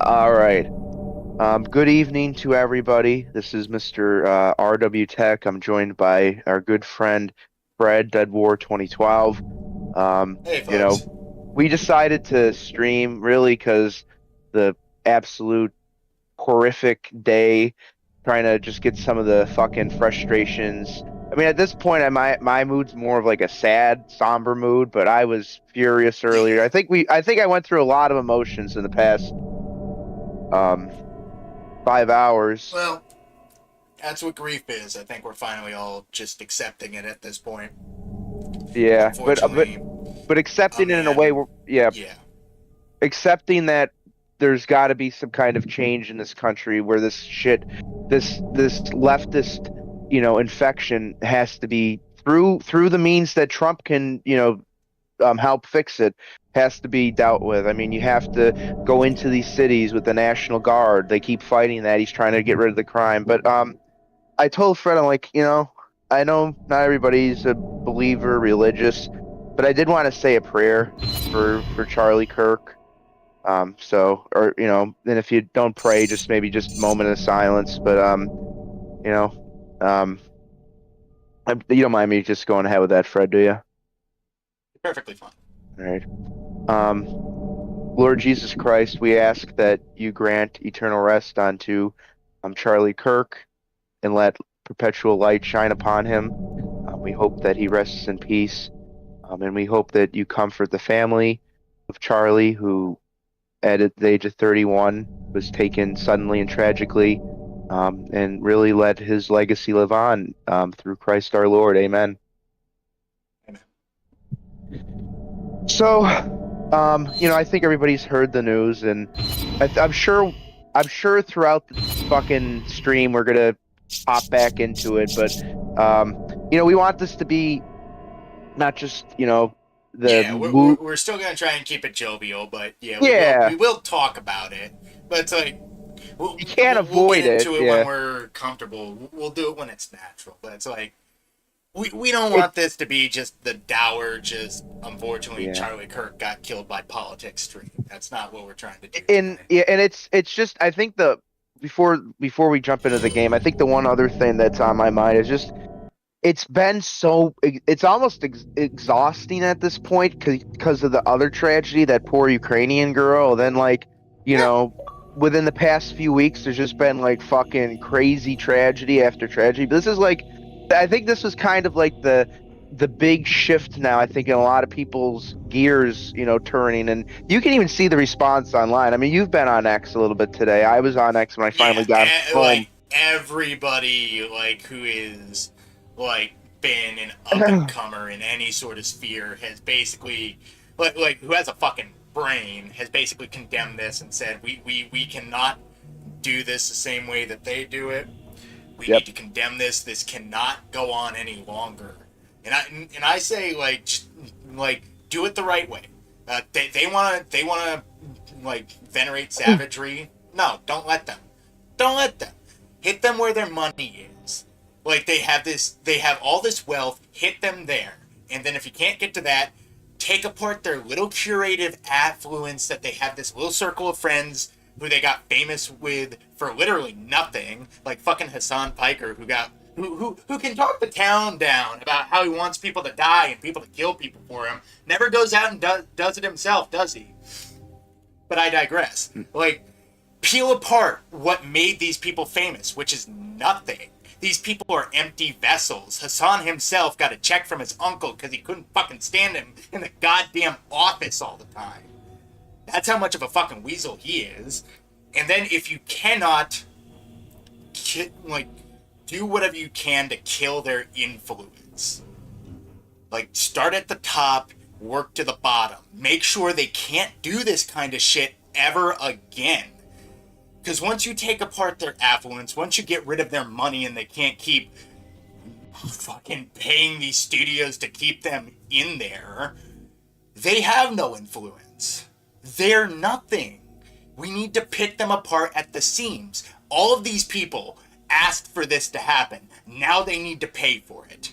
All right. Good evening to everybody. This is Mr. RW Tech. I'm joined by our good friend Fred, Dead War 2012. Hey, You know, folks. we decided to stream really because the absolute horrific day, trying to just get some of the fucking frustrations. I mean, at this point, my mood's more of like a sad, somber mood, but I was furious earlier. Yeah. I think I went through a lot of emotions in the past um 5 hours. Well, that's what grief is. I think we're finally all just accepting it at this point. Yeah, but Unfortunately, a accepting it in a way man. where, yeah, Yeah. accepting that there's got to be some kind of change in this country where this leftist, infection has to be through the means that Trump can, help fix it, has to be dealt with. I mean, you have to go into these cities with the National Guard. They keep fighting that. He's trying to get rid of the crime, but I told Fred, I'm like, I know not everybody's a believer, religious, but I did want to say a prayer for Charlie Kirk. Or then if you don't pray, just maybe just moment of silence. But you know, um, you don't mind me just going ahead with that, Fred, do you? Perfectly fine. All right. Um, Lord Jesus Christ, we ask that you grant eternal rest unto Charlie Kirk and let perpetual light shine upon him. We hope that he rests in peace. And we hope that you comfort the family of Charlie, who at the age of 31 was taken suddenly and tragically, and really let his legacy live on, through Christ our Lord. Amen. Amen. So, I think everybody's heard the news, and I'm sure throughout the fucking stream we're gonna hop back into it, but um, we want this to be not just, the Yeah, mo we're still going to try and keep it jovial, but yeah, yeah, we will talk about it. But it's like, you can't we'll get avoid it. into it when Yeah. we're comfortable. We'll do it when it's natural. But it's like, we don't It want this to be just the dour, just unfortunately yeah. Charlie Kirk got killed by politics stream. That's not what we're trying to do And tonight. yeah, and it's just, I think the before we jump into the game, I think the one other thing that's on my mind is just it's almost exhausting at this point because of the other tragedy, that poor Ukrainian girl. Then, like, you Yeah. know within the past few weeks there's just been like fucking crazy tragedy after tragedy. But this is like, I think this was kind of like the big shift now, I think, in a lot of people's gears, turning. And you can even see the response online. I mean, you've been on X a little bit today. I was on X when I finally Yeah, got home. like everybody like who is like been an up and comer in any sort of sphere has basically like who has a fucking brain has basically condemned this and said we cannot do this the same way that they do it. We Yep. need to condemn this. This cannot go on any longer. And I say like do it the right way. They wanna like venerate savagery. No, don't let them. Don't let them. Hit them where their money is. Like they have all this wealth. Hit them there, and then if you can't get to that, take apart their little curative affluence that they have, this little circle of friends who they got famous with for literally nothing, like fucking Hassan Piker, who can talk the town down about how he wants people to die and people to kill people for him. Never goes out and does it himself, does he? But I digress. Like, peel apart what made these people famous, which is nothing. These people are empty vessels. Hassan himself got a check from his uncle because he couldn't fucking stand him in the goddamn office all the time. That's how much of a fucking weasel he is. And then if you cannot, like, do whatever you can to kill their influence, like, start at the top, work to the bottom. Make sure they can't do this kind of shit ever again. Because once you take apart their affluence, once you get rid of their money and they can't keep fucking paying these studios to keep them in there, they have no influence. They're nothing. We need to pick them apart at the seams. All of these people asked for this to happen. Now they need to pay for it.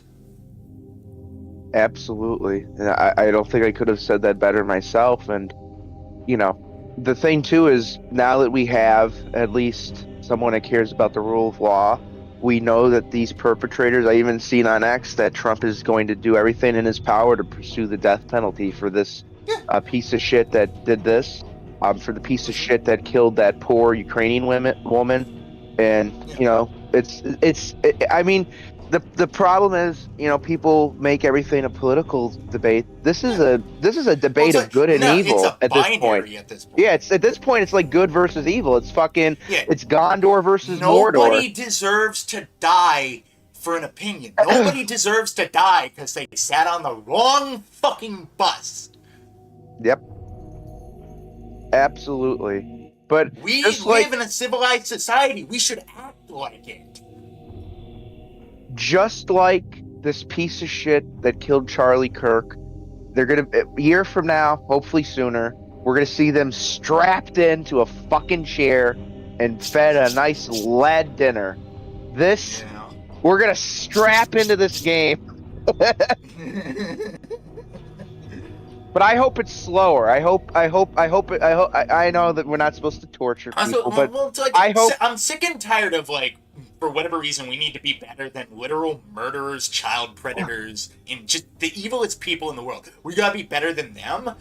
Absolutely. And I don't think I could have said that better myself. And, you know, the thing too is now that we have at least someone that cares about the rule of law, we know that these perpetrators. I even seen on X that Trump is going to do everything in his power to pursue the death penalty for this Yeah. piece of shit that did this, for the piece of shit that killed that poor Ukrainian woman, and I mean, the problem is, people make everything a political debate. This is a debate of good and evil it's a at this point. binary at this point. Yeah, it's at this point it's like good versus evil. It's fucking Yeah. it's Gondor versus Nobody Mordor. deserves to die for an opinion. Nobody deserves to die because they sat on the wrong fucking bus. Yep. Absolutely. But We just live in a civilized society. We should act like it. just like this piece of shit that killed Charlie Kirk, they're gonna a year from now, hopefully sooner, we're gonna see them strapped into a fucking chair and fed a nice lead dinner. This we're gonna strap into this game. But I hope it's slower. I know that we're not supposed to torture people, but it's like, I hope- I'm sick and tired of, like, for whatever reason, we need to be better than literal murderers, child predators, and just the evilest people in the world. We gotta be better than them.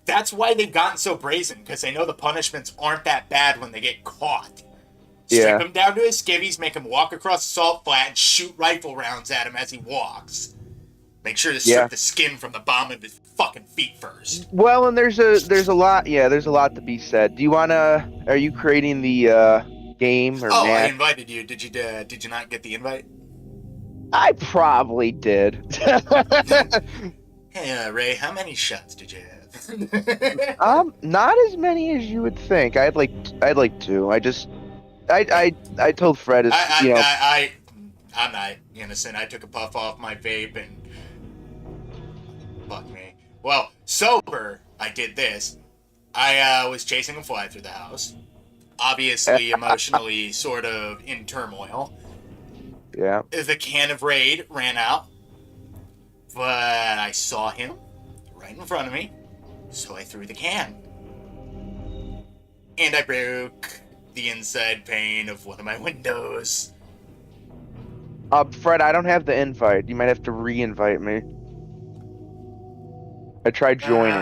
That's why they've gotten so brazen, because they know the punishments aren't that bad when they get caught. Strip him down to his skivvies, make him walk across the salt flat, and shoot rifle rounds at him as he walks. Make sure to strip the skin from the bottom of his fucking feet first. Well, and there's a lot to be said. Are you creating the game or I match? invited you. Did you not get the invite? I probably did. Hey, Ray, how many shots did you have? Not as many as you would think. I had like two. I told Fred, I'm not innocent. I took a puff off my vape and fuck me. Well, sober, I did this. I was chasing a fly through the house. Obviously, emotionally, sort of in turmoil. Yeah. The can of Raid ran out, but I saw him right in front of me, so I threw the can. And I broke the inside pane of one of my windows. Fred, I don't have the invite. You might have to re-invite me. I tried joining.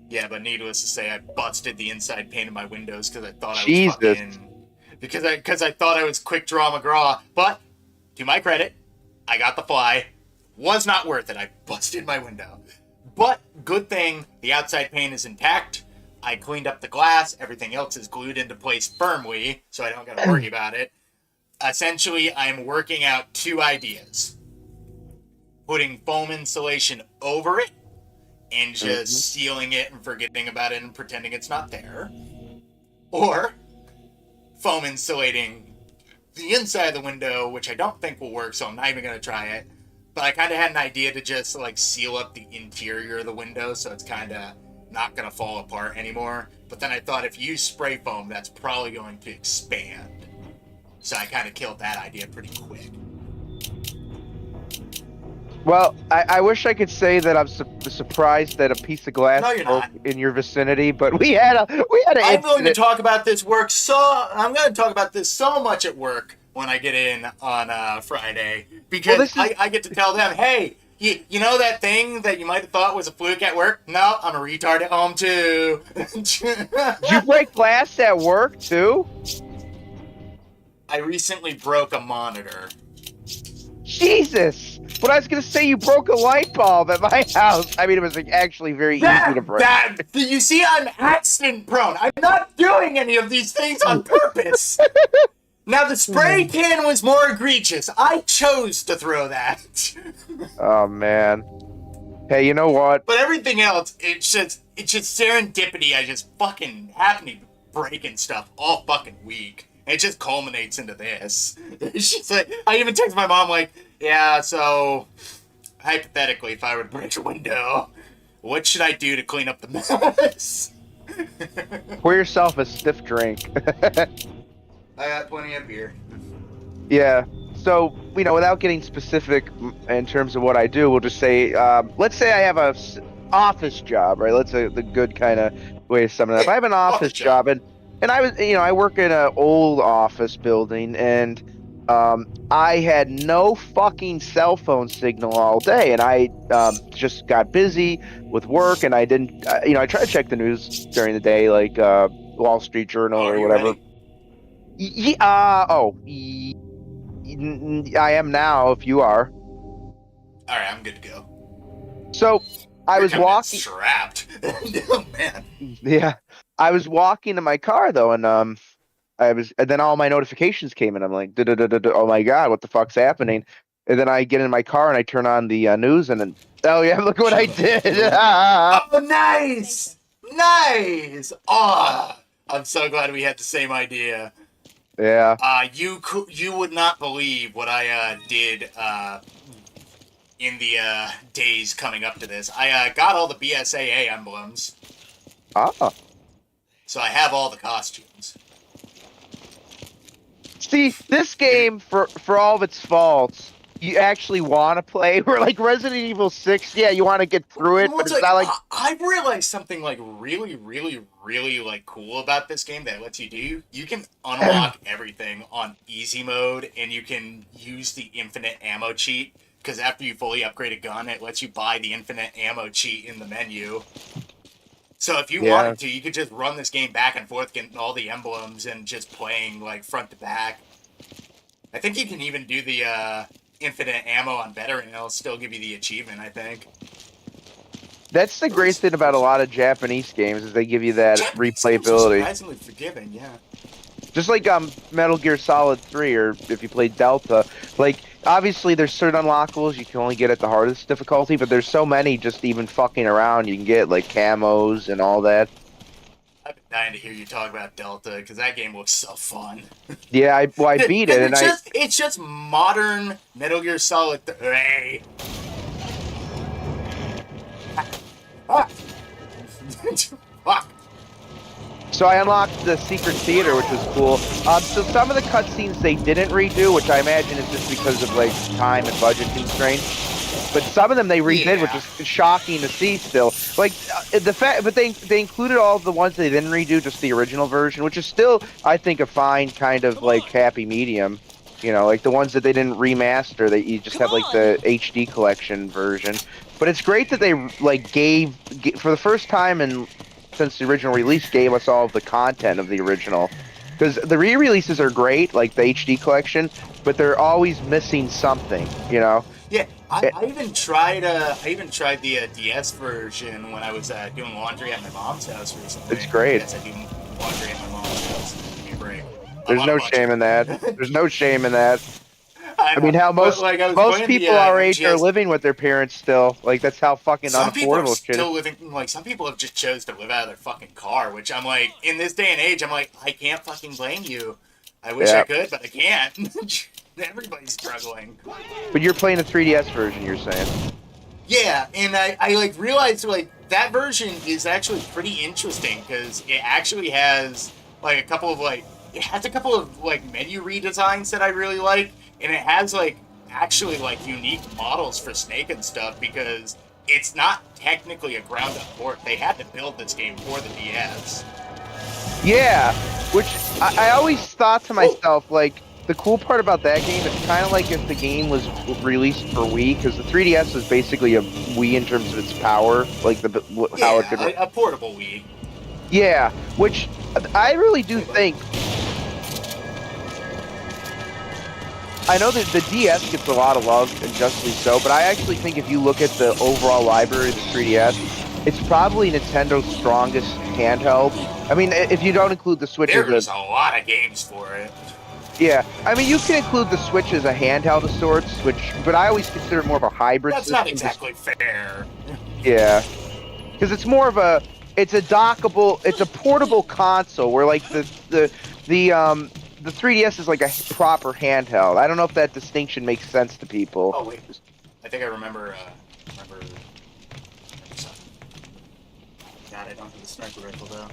Yeah, but needless to say, I busted the inside pane of my windows because I thought I was Jesus. fucking... Because I thought I was Quick Draw McGraw. But, to my credit, I got the fly. Was not worth it. I busted my window. But, good thing, the outside pane is intact. I cleaned up the glass. Everything else is glued into place firmly, so I don't gotta worry about it. Essentially, I'm working out two ideas. Putting foam insulation over it, and just sealing it and forgetting about it and pretending it's not there. Or foam insulating the inside of the window, which I don't think will work, so I'm not even going to try it. But I kind of had an idea to just like seal up the interior of the window so it's kind of not going to fall apart anymore. But then I thought if you use spray foam, that's probably going to expand. So I kind of killed that idea pretty quick. Well, I wish I could say that I'm surprised that a piece of glass No, you're broke not. in your vicinity, but we had an I'm going to incident. talk about this so much at work when I get in on Friday, because I get to tell them, hey, you know that thing that you might have thought was a fluke at work? No, I'm a retard at home too. Did you break glass at work too? I recently broke a monitor. Jesus! But I was gonna say you broke a light bulb at my house. I mean, it was like, actually very easy to break. You see, I'm accident prone. I'm not doing any of these things on purpose. Now, the spray can was more egregious. I chose to throw that. Oh man. Hey, you know what? But everything else, it's just serendipity. I just fucking happen to be breaking stuff all fucking week. It just culminates into this. She's like, I even text my mom like, yeah, so hypothetically, if I were to break a window, what should I do to clean up the mess? Pour yourself a stiff drink. I got plenty of beer. Yeah. So, without getting specific in terms of what I do, we'll just say, let's say I have office job, right? That's the good kind of way to sum it up. I have an Office office job. job, and I was, I work in an old office building, and I had no fucking cell phone signal all day, and I just got busy with work, and I didn't, I try to check the news during the day, like Wall Street Journal Oh, are or you whatever. ready? I am now, if you are. All right, I'm good to go. So I You're was coming in walking. strapped. Oh man. Yeah, I was walking to my car though, and and then all my notifications came in. I'm like, "Duh-duh-duh-duh-duh, oh my God, what the fuck's happening?" And then I get in my car and I turn on the news, and then, oh yeah, look what I Shut up. did. Oh, nice, nice. Oh, I'm so glad we had the same idea. Yeah, You would not believe what I did in the days coming up to this. I got all the BSAA emblems, ah. so I have all the costumes. See, this If game, for all of its faults, you actually want to play. Where like Resident Evil 6, yeah, you want to get through it, Well, but it's it's like not like, I realized something like really, really, really like cool about this game that lets you do. You can unlock everything on easy mode, and you can use the infinite ammo cheat. Because after you fully upgrade a gun, it lets you buy the infinite ammo cheat in the menu. So if you yeah. wanted to, you could just run this game back and forth, getting all the emblems and just playing like front to back. I think you can even do the infinite ammo on veteran, and it'll still give you the achievement. I think. That's the great thing about a lot of Japanese games is they give you that Japanese games are replayability. surprisingly forgiving, yeah. Just like Metal Gear Solid 3, or if you play Delta, like obviously there's certain unlockables you can only get at the hardest difficulty, but there's so many just even fucking around you can get, like camos and all that. I've been dying to hear you talk about Delta because that game looks so fun. Yeah, I beat Because it, and it's just modern Metal Gear Solid 3. Ah. Fuck. so I unlocked the secret theater, which was cool. So some of the cutscenes they didn't redo, which I imagine is just because of like time and budget constraints. But some of them they redid, which Yeah. is shocking to see still. Like the fact, but they included all the ones they didn't redo, just the original version, which is still, I think, a fine kind of Come like on. happy medium. Like the ones that they didn't remaster, that you just Come have like on. the HD collection version. But it's great that they like for the first time and since the original release gave us all of the content of the original. Because the re-releases are great, like the HD collection, but they're always missing something. Yeah, It, I even tried the DS version when I was doing laundry at my mom's house recently. it's great. Yes, I do laundry at my mom's house. Give me a break. I'm There's on a no shame budget. in that. There's no shame in that. I I mean, know, how but most like I was most playing the people our age are MGS. living with their parents still. Like that's how fucking Some people are unaffordable shit is. still living like some people have just chose to live out of their fucking car, which I'm like in this day and age, I'm like I can't fucking blame you. I wish I Yeah, could, but I can't. Everybody's struggling. but you're playing the 3DS version, you're saying? Yeah, and I like realized like that version is actually pretty interesting because it actually has like a couple of like it has a couple of like menu redesigns that I really like, and it has like actually like unique models for Snake and stuff because it's not technically a ground up port. They had to build this game for the DS. Yeah, which I always thought to Oh, myself, like, the cool part about that game, it's kind of like if the game was released for Wii, because the 3DS was basically a Wii in terms of its power, like how it yeah, could. a portable Wii. Yeah, which I really do think. I know that the DS gets a lot of love, and justly so, but I actually think if you look at the overall library of the 3DS, it's probably Nintendo's strongest handheld. I mean, if you don't include the Switch as a. There's a lot of games for it. Yeah, I mean, you can include the Switch as a handheld of sorts, but I always consider it more of a hybrid That's not system. exactly fair. Yeah, because it's more of it's a dockable, it's a portable console where like the 3DS is like a proper handheld. I don't know if that distinction makes sense to people. Oh wait, I think I remember. Remember something. God, I don't have the sniper rifle though.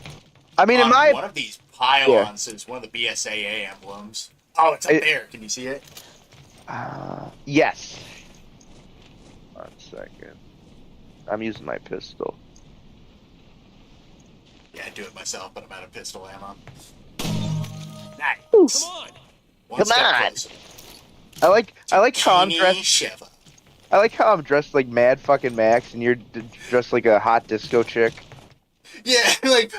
I mean, in my One of these yeah, pylons is one of the BSAA emblems. Oh, it's up there. Can you see it? yes. 1 second. I'm using my pistol. Yeah, I do it myself, but I'm out of pistol ammo. Ooh, Nice. One come step on. closer. I like how I'm Teeny dressed. Shiva. I like how I'm dressed like Mad fucking Max, and you're dressed like a hot disco chick. Yeah, like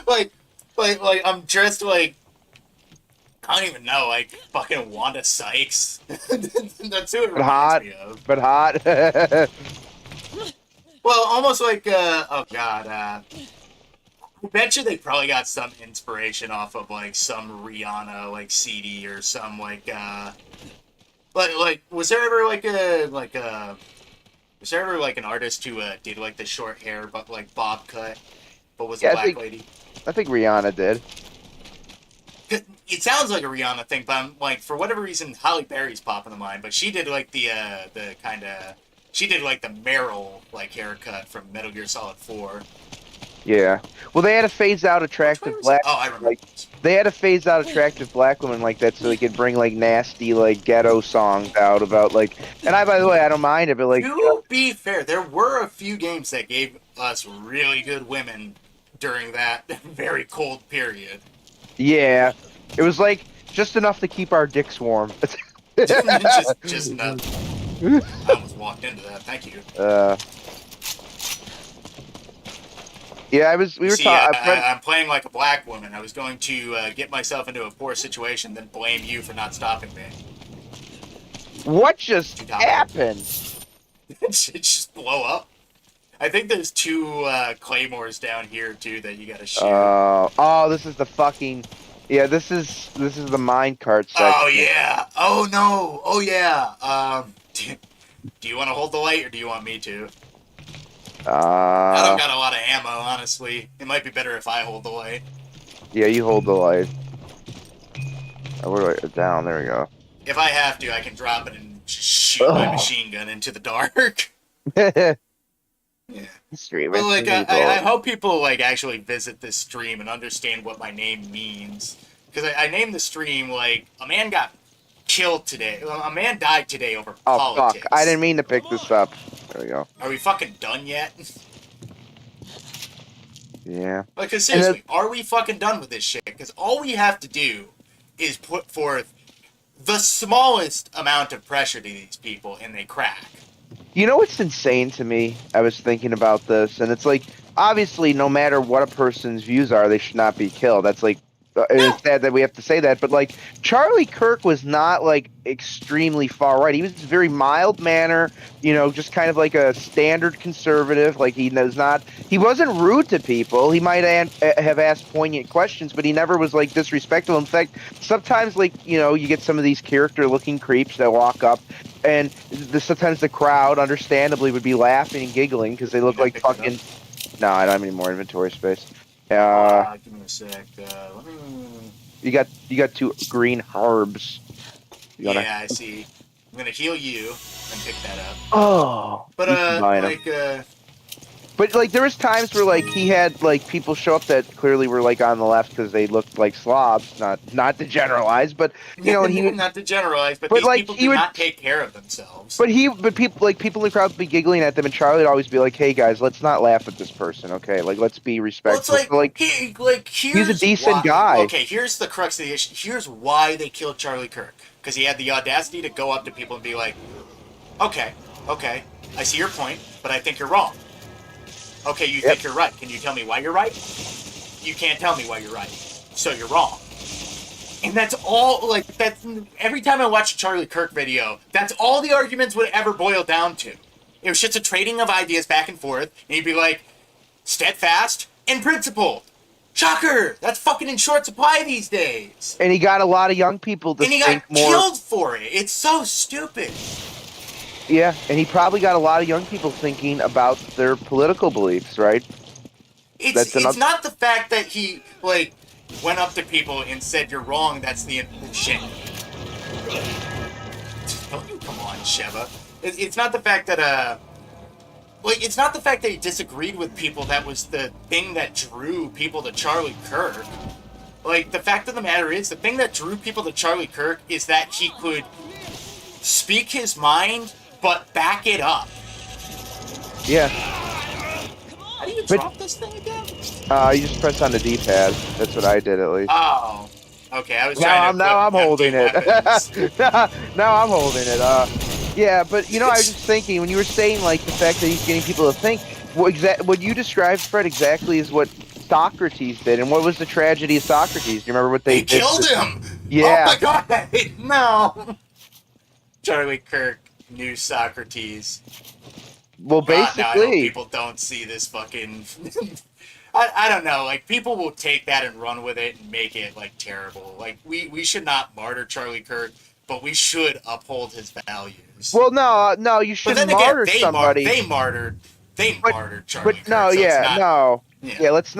I'm dressed like I don't even know, like fucking Wanda Sykes. That's who it But reminds hot. me of. But hot. Well, almost like oh god, I bet you they probably got some inspiration off of like some Rihanna like CD or some like was there ever was there ever like an artist who did like the short hair but like bob cut but was a Yeah, black lady? I think Rihanna did. It sounds like a Rihanna thing, but I'm like for whatever reason Halle Berry's popping in mind, but she did like the kind of she did like the Meryl like haircut from Metal Gear Solid 4. Yeah. Well, they had to phase out attractive black. Oh, I remember. Like, they had to phase out attractive black women like that so they could bring like nasty like ghetto songs out about like. And I, by the way, I don't mind it, but like. To be fair, there were a few games that gave us really good women during that very cold period. Yeah, it was like just enough to keep our dicks warm. just enough. I almost walked into that. Thank you. Yeah, we were talking. I'm playing like a black woman. I was going to get myself into a poor situation, then blame you for not stopping me. What just happened? It just blow up. I think there's two claymores down here too that you gotta shoot. Oh, this is the fucking. Yeah, this is the minecart section. Oh yeah. Oh no. Oh yeah. Do you want to hold the light or do you want me to? I don't got a lot of ammo, honestly. It might be better if I hold the light. Yeah, you hold the light. Oh, where do I down? There we go. If I have to, I can drop it and just shoot my machine gun into the dark. Yeah. Stream. Well, like I hope people like actually visit this stream and understand what my name means. Because I named the stream like a man got killed today. A man died today over politics. Fuck! I didn't mean to pick this up. There we go. Are we fucking done yet? Yeah. Like, cause seriously, are we fucking done with this shit? Because all we have to do is put forth the smallest amount of pressure to these people, and they crack. You know what's insane to me? I was thinking about this, and it's like, obviously, no matter what a person's views are, they should not be killed. That's like, it's sad that we have to say that, but like, Charlie Kirk was not like extremely far right. He was very mild manner, you know, just kind of like a standard conservative. Like he wasn't rude to people. He might have asked poignant questions, but he never was like disrespectful. In fact, sometimes like, you know, you get some of these character-looking creeps that walk up, and sometimes the crowd, understandably, would be laughing and giggling because they look like fucking. No, I don't have any more inventory space. Give me a sec. Let me. You got 2 green herbs. Yeah, I see. I'm gonna heal you and pick that up. Oh. But But like there was times where like he had like people show up that clearly were like on the left because they looked like slobs. Not to generalize, but you know, and he not to generalize, but these like, people do not take care of themselves. But people in the crowd would be giggling at them, and Charlie would always be like, "Hey guys, let's not laugh at this person, okay? Like let's be respectful." Well, it's like, he's a decent guy. Okay, here's the crux of the issue. Here's why they killed Charlie Kirk, because he had the audacity to go up to people and be like, "Okay, I see your point, but I think you're wrong." Okay, you think you're right. Can you tell me why you're right? You can't tell me why you're right. So you're wrong. And that's all, like, that's, every time I watch a Charlie Kirk video, that's all the arguments would ever boil down to. It was just a trading of ideas back and forth, and he'd be like, steadfast and principled. Shocker! That's fucking in short supply these days. And he got a lot of young people to think more. And he got killed for it. It's so stupid. Yeah, and he probably got a lot of young people thinking about their political beliefs, right? It's not the fact that he, like, went up to people and said, you're wrong, that's the shit. Come on, Sheva. It's not the fact that, it's not the fact that he disagreed with people that was the thing that drew people to Charlie Kirk. Like, the fact of the matter is, the thing that drew people to Charlie Kirk is that he could speak his mind but back it up. Yeah. do you But- drop this thing again? You just press on the D-pad. That's what I did at least. Oh. Okay, I was trying to Now I'm equip holding empty it. weapons. Now I'm holding it. Yeah, but I was just thinking when you were saying like the fact that he's getting people to think. What you described, Fred, exactly is what Socrates did, and what was the tragedy of Socrates? Do you remember what they did? Killed him! Yeah. Oh my god! No! Charlie Kirk knew Socrates. Well, God, now I hope basically, people don't see this fucking... I don't know, like, people will take that and run with it and make it, like, terrible. Like, we should not martyr Charlie Kirk, but we should uphold his values. well, no, you but shouldn't then again, martyr somebody. they martyred Charlie Kirk. But no, so it's yeah, not- no, Yeah. yeah. Let's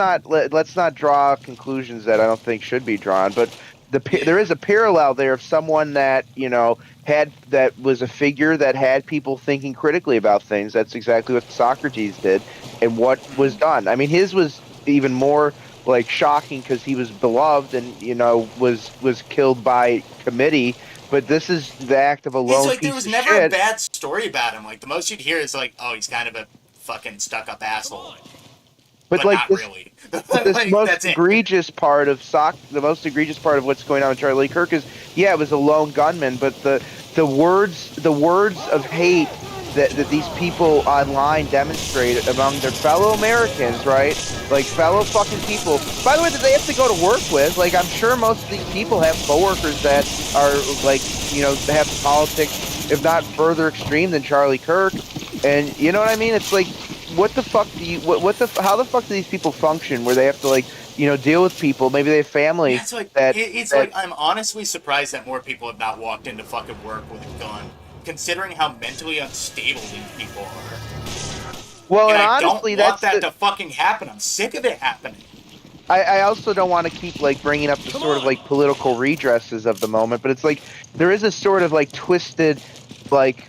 not draw conclusions that I don't think should be drawn. But there is a parallel there of someone that that was a figure that had people thinking critically about things. That's exactly what Socrates did, and what was done. I mean, his was even more like shocking because he was beloved and was killed by committee. But this is the act of a lone It's like piece there was of never shit. a bad story about him. Like the most you'd hear is like, oh, he's kind of a fucking stuck-up asshole. But like not this, really. this Like, most that's it. egregious part of the most egregious part of what's going on with Charlie Kirk is, yeah, it was a lone gunman, but the words of hate that these people online demonstrate among their fellow Americans, right? Like fellow fucking people. By the way, that they have to go to work with. Like I'm sure most of these people have coworkers that are like, have politics, if not further extreme than Charlie Kirk. And you know what I mean? It's like, what the fuck do you? How the fuck do these people function? Where they have to like, deal with people? Maybe they have family. Yeah, it's like, that like I'm honestly surprised that more people have not walked into fucking work with a gun, considering how mentally unstable these people are. well, And and I honestly, don't want that's that to fucking happen. I'm sick of it happening. I also don't want to keep like bringing up the sort of like political redresses of the moment, but it's like there is a sort of like twisted, like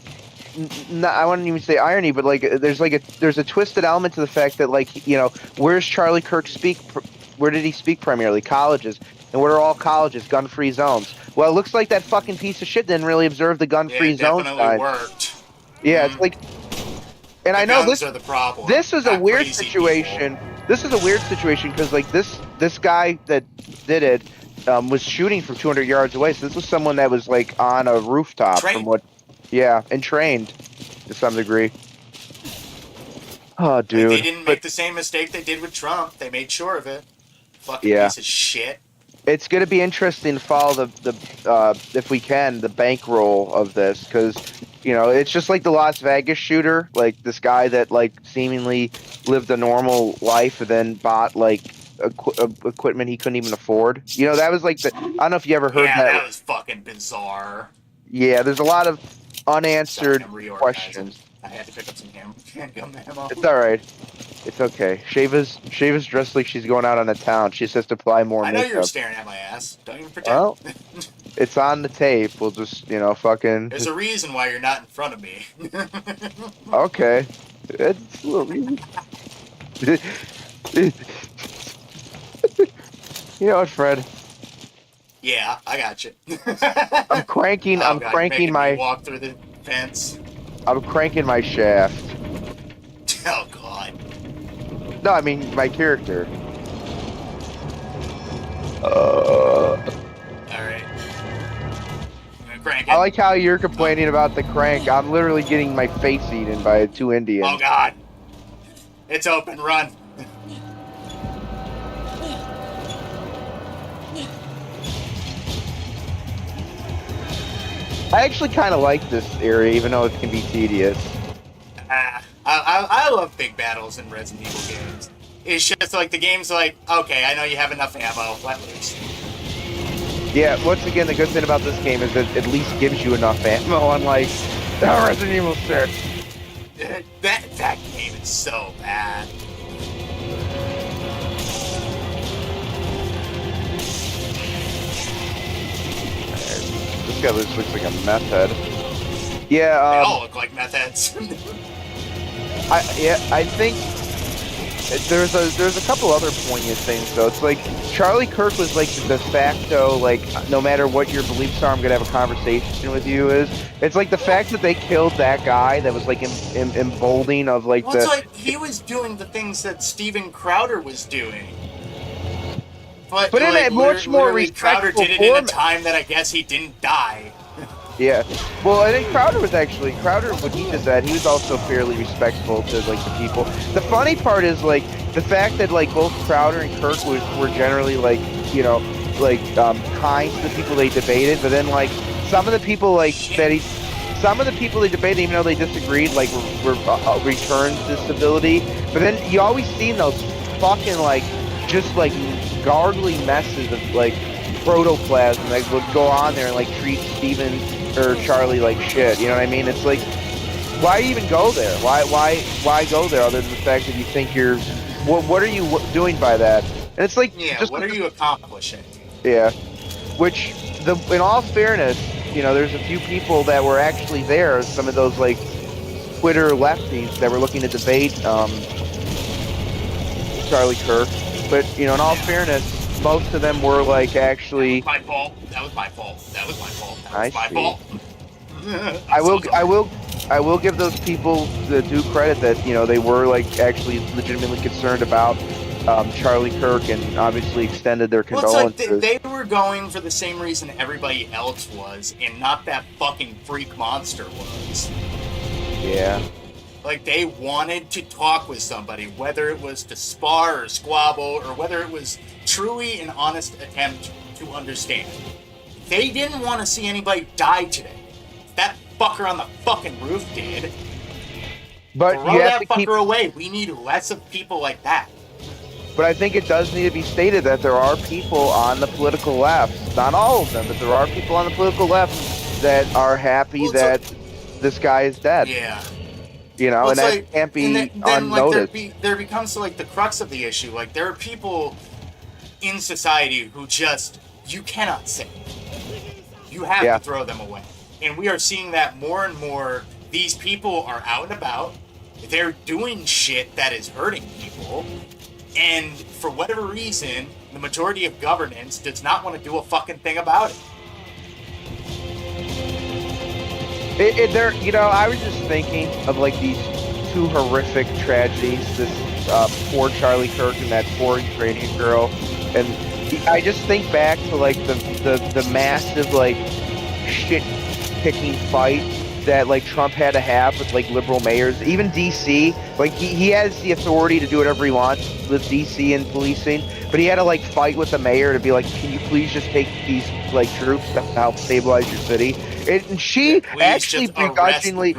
I wouldn't even say irony, but like there's a twisted element to the fact that like where's Charlie Kirk speak? Where did he speak primarily? Colleges. And what are all colleges? Gun-free zones. Well, it looks like that fucking piece of shit didn't really observe the gun-free It zone definitely sign. worked. Yeah, it's like, and I know Guns this. are the problem. This is a not weird crazy situation. This is a weird situation because like this guy that did it was shooting from 200 yards away. So this was someone that was like on a rooftop Trained. from what, yeah, and trained to some degree. Oh, Like, dude. they didn't make the same mistake they did with Trump. They made sure of it. Fucking Yeah. piece of shit. It's going to be interesting to follow the if we can, the bankroll of this, because it's just like the Las Vegas shooter, like this guy that like seemingly lived a normal life and then bought like equipment he couldn't even afford. That was like I don't know if you ever heard Yeah, that. that was fucking bizarre. Yeah, there's a lot of unanswered Sorry, I'm reorganizing. questions. I had to pick up some handgun ammo. It's all right. It's okay. Shava's dressed like she's going out on the town. She just has to apply more I know makeup. you're staring at my ass. Don't even pretend. Well, it's on the tape. We'll just, fucking... There's a reason why you're not in front of me. Okay. It's a little reason. You know what, Fred? Yeah, I got you. I'm cranking. Oh, I'm God, you're cranking making me my. walk through the fence. I'm cranking my shaft. Oh God. No, I mean my character. All right. I'm gonna crank it. I like how you're complaining about the crank. I'm literally getting my face eaten by 2 Indians. Oh God. It's open. Run. I actually kind of like this area, even though it can be tedious. I love big battles in Resident Evil games. It's just like the game's like, okay, I know you have enough ammo. Let loose. Yeah, once again, the good thing about this game is it at least gives you enough ammo, unlike Resident Evil 6. That game is so bad. This guy looks like a meth head. They Yeah, all look like meth heads. I think there's a couple other poignant things though. It's like Charlie Kirk was like the de facto, like, no matter what your beliefs are, I'm gonna have a conversation with you. It's like the fact that they killed that guy that was like emboldening of like Well, it's like he was doing the things that Steven Crowder was doing. But in like, a much more Crowder respectful did it in a format. time that I guess he didn't die. Yeah. Well, I think Crowder, when he did that, he was also fairly respectful to, like, the people. The funny part is, like, the fact that, like, both Crowder and Kirk were generally, like, you know, like, kind to the people they debated, but then, like, some of the people, like, some of the people they debated, even though they disagreed, like, were returned to civility. But then you always see those fucking, like, just, like, gargly messes of, like, protoplasm that would go on there and, like, treat Steven or Charlie like shit. You know what I mean? It's like, why even go there? Why go there other than the fact that you think you're, what are you doing by that? And it's like, Yeah, just, what are you accomplishing? Yeah. Which, in all fairness, you know, there's a few people that were actually there, some of those, like, Twitter lefties that were looking to debate Charlie Kirk. But, you know, in all fairness, most of them were, like, actually... That was my fault. That was my fault. That was my fault. That was my fault. I will give those people the due credit that, you know, they were, like, actually legitimately concerned about Charlie Kirk and obviously extended their condolences. Well, it's like they were going for the same reason everybody else was, and not that fucking freak monster was. Yeah. Like, they wanted to talk with somebody, whether it was to spar or squabble, or whether it was truly an honest attempt to understand. They didn't want to see anybody die today. That fucker on the fucking roof did. But throw you have that to keep... fucker away. We need less of people like that. But I think it does need to be stated that there are people on the political left, not all of them, but there are people on the political left that are happy that this guy is dead. Yeah. You know, Well, and that like, can't be then, unnoticed. Like, there becomes like the crux of the issue. Like, there are people in society who just, you cannot save. You have to throw them away. And we are seeing that more and more. These people are out and about. They're doing shit that is hurting people. And for whatever reason, the majority of governance does not want to do a fucking thing about it. You know, I was just thinking of, like, these two horrific tragedies. This poor Charlie Kirk and that poor Ukrainian girl. And I just think back to, like, the massive, like, shit-picking fight that, like, Trump had to have with, like, liberal mayors. Even D.C., like, he has the authority to do whatever he wants with D.C. and policing, but he had to, like, fight with the mayor to be like, can you please just take these, like, troops to help stabilize your city? And she actually begrudgingly...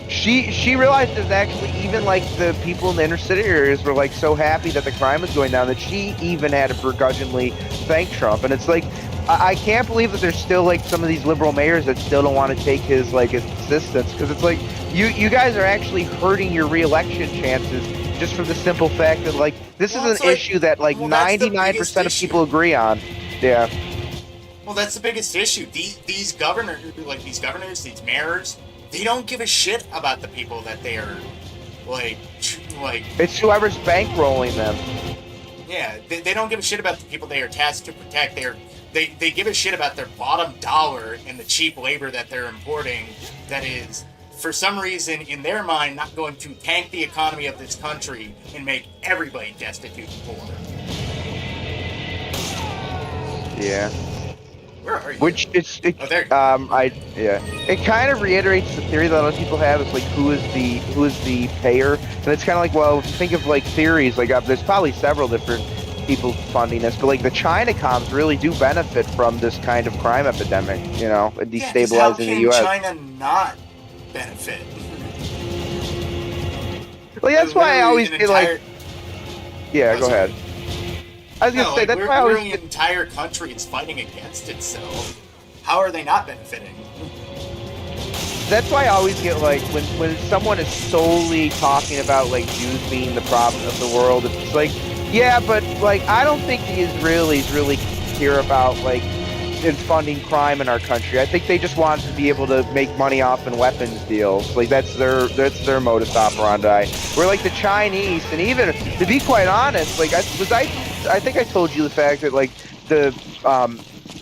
She realized that actually even, like, the people in the inner city areas were, like, so happy that the crime was going down that she even had to begrudgingly thank Trump. And it's like, I can't believe that there's still, like, some of these liberal mayors that still don't want to take his, like, assistance, because it's like, you guys are actually hurting your re-election chances just for the simple fact that, like, this is an issue that, like, 99% of people agree on. Yeah. Well, that's the biggest issue. These governors, these mayors, they don't give a shit about the people that they are, like... It's whoever's bankrolling them. Yeah, they don't give a shit about the people they are tasked to protect. They give a shit about their bottom dollar and the cheap labor that they're importing that is, for some reason, in their mind, not going to tank the economy of this country and make everybody destitute and poor. Yeah. Where are you? It kind of reiterates the theory that a lot of people have. It's like, who is the payer? And it's kind of like, well, if you think of, like, theories, like, there's probably several different people funding this, but, like, the China comms really do benefit from this kind of crime epidemic, you know, destabilizing the U.S. How can China not benefit? Well, that's why I always feel like... Yeah, go ahead. I was going to say, that's why I always... An entire country is fighting against itself. How are they not benefiting? That's why I always get, like, when someone is solely talking about, like, Jews being the problem of the world, it's like, yeah, but, like, I don't think the Israelis really care about, like, in funding crime in our country. I think they just want to be able to make money off in weapons deals. Like that's their modus operandi. We're like the Chinese, and even to be quite honest, like I think I told you the fact that like the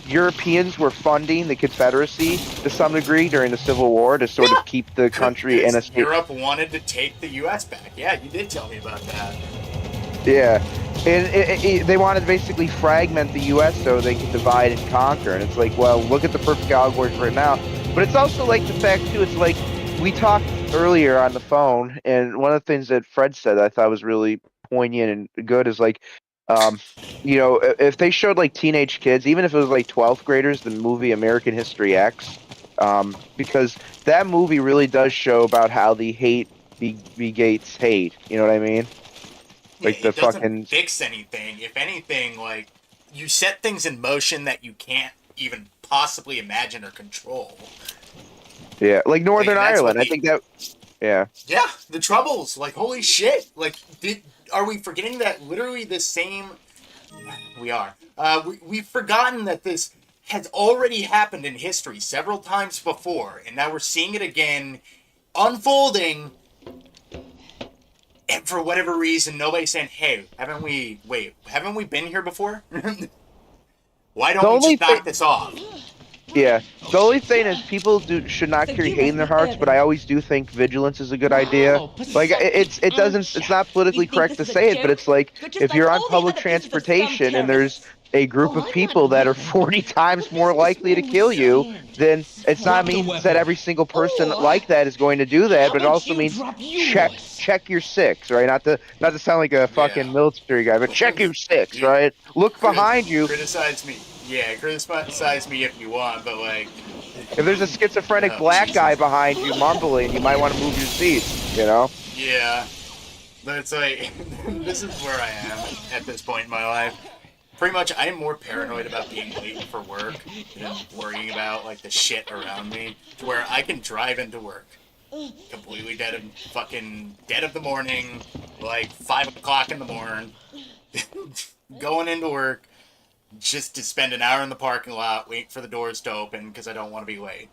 Europeans were funding the Confederacy to some degree during the Civil War to sort of keep the country in a state. Europe wanted to take the U.S. back. Yeah, you did tell me about that. Yeah, and they wanted to basically fragment the U.S. so they could divide and conquer. And it's like, well, look at the perfect allegory for it now. But it's also like the fact too. It's like we talked earlier on the phone, and one of the things that Fred said that I thought was really poignant and good is like, you know, if they showed like teenage kids, even if it was like 12th graders, the movie American History X, because that movie really does show about how the hate begates hate. You know what I mean? Like it doesn't fix anything. If anything, like you set things in motion that you can't even possibly imagine or control. Yeah, like Northern Ireland. I think that. Yeah. Yeah, the Troubles. Like holy shit. Like are we forgetting that literally the same? We are. We've forgotten that this has already happened in history several times before, and now we're seeing it again, unfolding. And for whatever reason, nobody's saying, "Hey, haven't we been here before? Why don't we just knock this off?" Yeah. The only thing is people should not carry hate in their hearts, but I always do think vigilance is a good idea. Like it's not politically correct to say it, but it's like if you're on public transportation and there's a group of people that are 40 times more likely to kill you, then it's not means that every single person like that is going to do that, but it also means check your six, right? Not to sound like a fucking military guy, but check your six, right? Look behind you. Criticize me. Yeah, criticize me if you want, but like... If there's a schizophrenic black guy behind you mumbling, you might want to move your seat, you know? Yeah. But it's like, this is where I am at this point in my life. Pretty much, I am more paranoid about being late for work than worrying about, like, the shit around me, to where I can drive into work completely dead of the morning, like 5 o'clock in the morning, going into work, just to spend an hour in the parking lot, wait for the doors to open because I don't want to be late.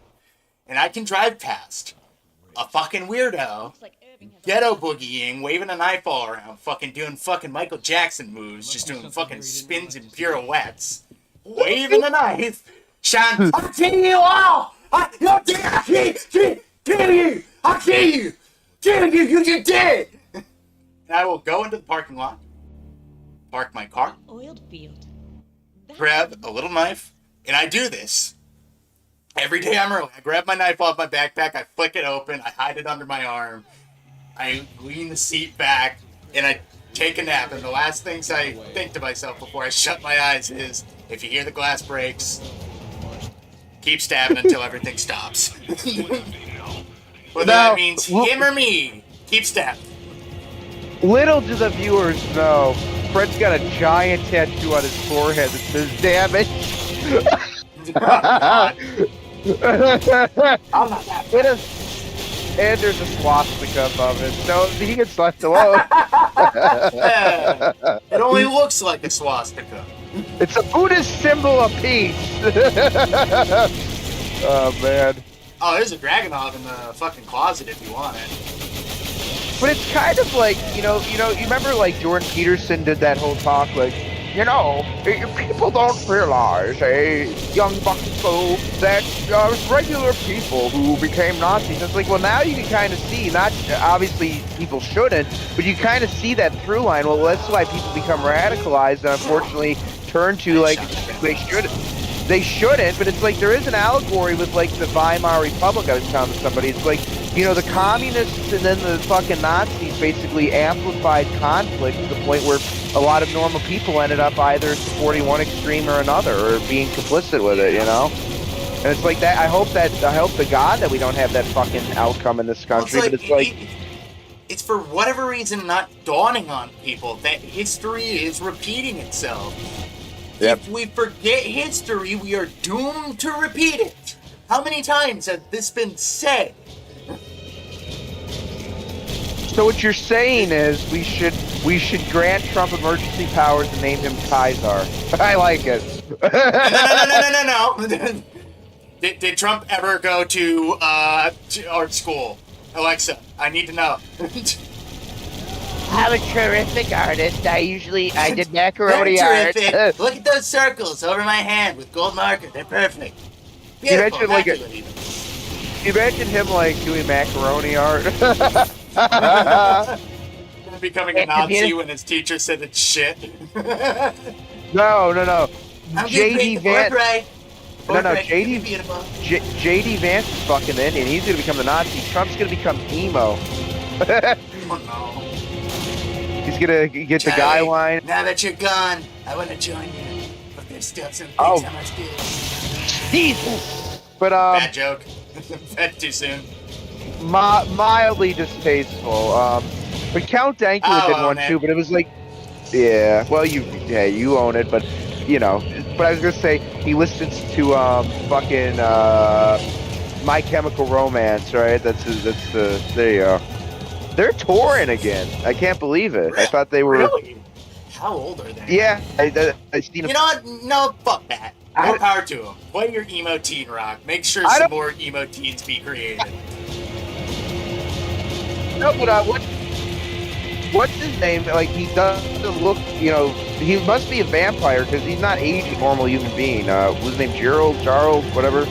And I can drive past a fucking weirdo, ghetto boogieing, waving a knife all around, fucking doing fucking Michael Jackson moves, just doing fucking spins and pirouettes, waving a knife, shouting, "I kill you all! I kill you! I kill you! Kill you! You dead!" And I will go into the parking lot, park my car, grab a little knife, and I do this every day I'm early. I grab my knife off my backpack, I flick it open, I hide it under my arm, I lean the seat back, and I take a nap. And the last things I think to myself before I shut my eyes is, if you hear the glass breaks, keep stabbing until everything stops. Whether that means him or me, keep stabbing. Little do the viewers know, Fred's got a giant tattoo on his forehead that says "damage." I'm not that bad. And there's a swastika above it, so he gets left alone. It only looks like a swastika. It's a Buddhist symbol of peace. Oh man. Oh, there's a Dragunov in the fucking closet if you want it. But it's kind of like, you remember like Jordan Peterson did that whole talk, like, people don't realize, young bucko, that regular people who became Nazis. It's like, well, now you can kind of see, not obviously people shouldn't, but you kind of see that through line. Well, that's why people become radicalized and unfortunately turn to like they shouldn't, but it's like there is an allegory with like the Weimar Republic. I was telling somebody, it's like, the communists and then the fucking Nazis basically amplified conflict to the point where a lot of normal people ended up either supporting one extreme or another or being complicit with it, And it's like that. I hope to God that we don't have that fucking outcome in this country. Well, but it's like it's for whatever reason not dawning on people that history is repeating itself. Yep. If we forget history, we are doomed to repeat it. How many times has this been said? So what you're saying is we should grant Trump emergency powers and name him Kaiser. I like it. No. Did Trump ever go to art school? Alexa, I need to know. I'm a terrific artist. I did macaroni They're art. terrific. Look at those circles over my hand with gold marker. They're perfect. You Beautiful, mentioned like immaculate even. imagine him like doing macaroni art. Becoming a Nazi when his teacher said it's shit. No. I'm JD Vance. Right. No, JD Vance is fucking Indian. He's gonna become the Nazi. Trump's gonna become emo. Oh no. He's gonna get the guy line. Now that you're gone, I want to join you. But there's still some things Oh. I must do. Jesus. But Bad joke. Bad too soon. mildly distasteful. But Count Dankula did one too. But it was like, yeah. Well, you own it, but you know. But I was gonna say he listens to fucking My Chemical Romance, right? That's the there you go. They're touring again. I can't believe it. I thought they were. Really? How old are they? Yeah, I seen. You know what? No, fuck that. More power to them. Play your emo teen rock. Make sure some more emo teens be created. No, but what's his name? Like, he doesn't look, he must be a vampire because he's not aging normal human being. What's his name? Charles, whatever,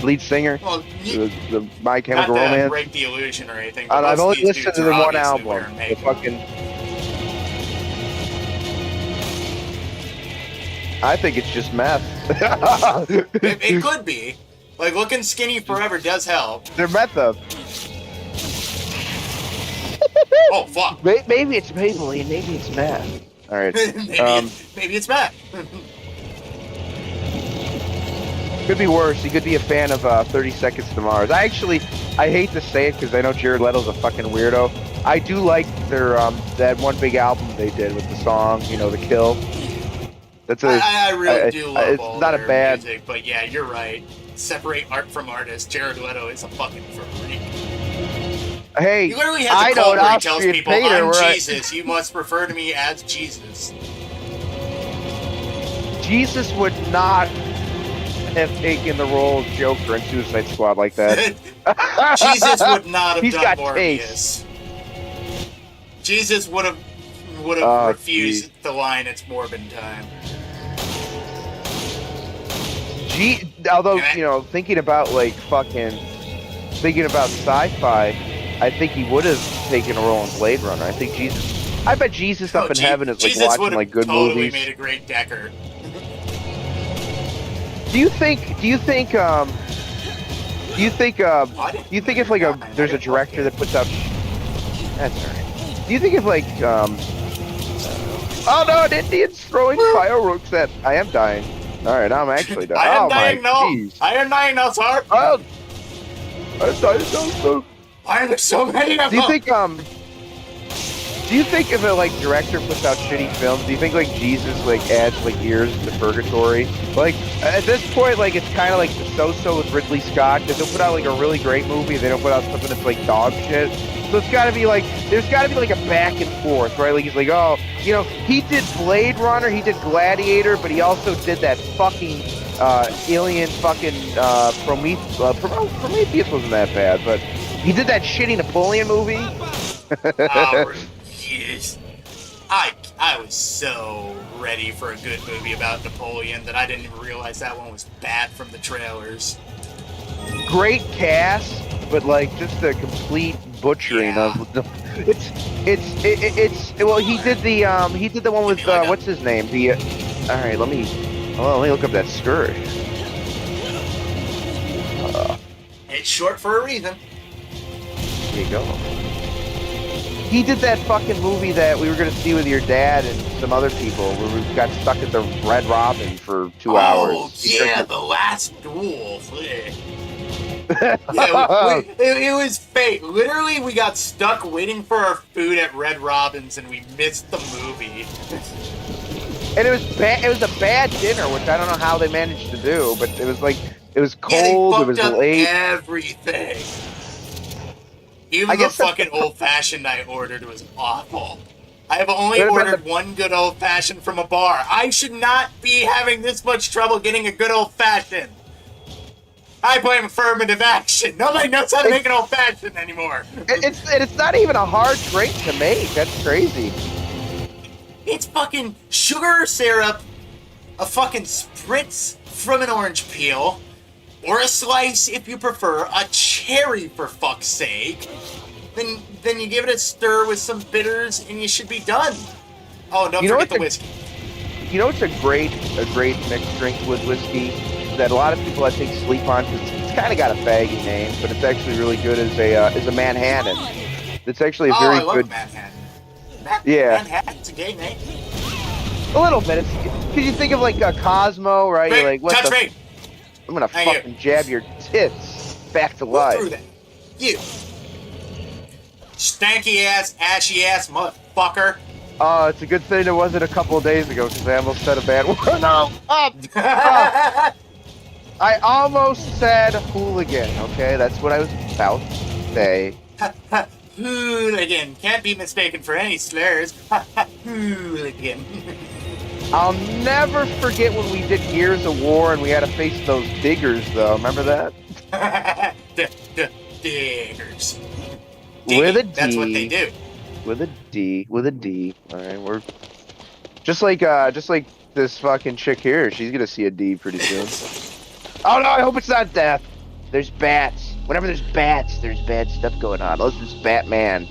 lead singer. Well, the My Chemical not to Romance. break the illusion or anything. I've only these listened dudes to the are one obviously album. wearing The makeup. fucking. I think it's just meth. It could be. Like, looking skinny forever does help. They're meth though. Oh, fuck. Maybe it's Maybelline. Maybe it's meth. All right. maybe it's Matt. Could be worse. He could be a fan of 30 Seconds to Mars. I hate to say it because I know Jared Leto's a fucking weirdo. I do like their that one big album they did with the song, The Kill. That's I really do love it's all not their a bad music, but yeah, you're right. Separate art from artist. Jared Leto is a fucking freak. Hey, You literally has I a know quote an where he tells Austrian people, painter I'm where Jesus, you must refer to me as Jesus. Jesus would not have taken the role of Joker in Suicide Squad like that. Jesus would not have He's done got Morbius. Jesus would have refused the line, it's Morbin time. Although, thinking about thinking about sci-fi, I think he would have taken a role in Blade Runner. I bet Jesus up in heaven is Jesus watching good totally movies. Made a great Decker. Do you think if there's a director that puts out that's alright. Do you think if oh no, an Indian's throwing fireworks at I am dying. Alright, I'm actually dying. I am dying now, sir. Oh, I'm dying so. Why are there so many of them? Do you think if a director puts out shitty films, do you think Jesus adds years to purgatory? At this point, it's kind of like the so-so with Ridley Scott, because they'll put out a really great movie, they don't put out something that's dog shit. So it's gotta be there's gotta be a back and forth, right? He's oh, he did Blade Runner, he did Gladiator, but he also did that fucking alien fucking Prometheus wasn't that bad, but he did that shitty Napoleon movie. Jeez. I was so ready for a good movie about Napoleon that I didn't even realize that one was bad from the trailers. Great cast, but just a complete butchering of the. It's well he did the one with what's his name all right let me look up that skirt. It's short for a reason. There you go. He did that fucking movie that we were going to see with your dad and some other people where we got stuck at the Red Robin for 2 hours. Oh, yeah, The Last Duel. Yeah, it was fate. Literally, we got stuck waiting for our food at Red Robin's and we missed the movie. And it was bad. It was a bad dinner, which I don't know how they managed to do, but it was it was cold, yeah, it was late. Everything. Even the fucking old-fashioned I ordered was awful. I have only Wait a minute. ordered one good old-fashioned from a bar. I should not be having this much trouble getting a good old-fashioned. I blame affirmative action. Nobody knows how to make an old-fashioned anymore. It's not even a hard drink to make. That's crazy. It's fucking sugar syrup, a fucking spritz from an orange peel, or a slice, if you prefer, a cherry for fuck's sake. Then you give it a stir with some bitters, and you should be done. Oh, and don't forget the whiskey. You know, it's a great mixed drink with whiskey that a lot of people I think sleep on because it's kind of got a faggy name, but it's actually really good as a Manhattan. It's actually a very I love good. Manhattan. Yeah. Manhattan's a gay name. A little bit. Because you think of like a Cosmo, right? You're like, what touch the? me. I'm gonna fucking jab your tits back to Who life. threw that? You. Stanky ass, ashy ass motherfucker. It's a good thing it wasn't a couple of days ago because I almost said a bad word. No, I almost said hooligan. Okay, that's what I was about to say. Hooligan. Can't be mistaken for any slurs. Hooligan. I'll never forget when we did Gears of War and we had to face those diggers, though. Remember that? The diggers. With a D. That's what they do. With a D. With a D. All right, we're just like this fucking chick here. She's gonna see a D pretty soon. Oh no! I hope it's not death. There's bats. Whenever there's bats, there's bad stuff going on. Unless it's Batman.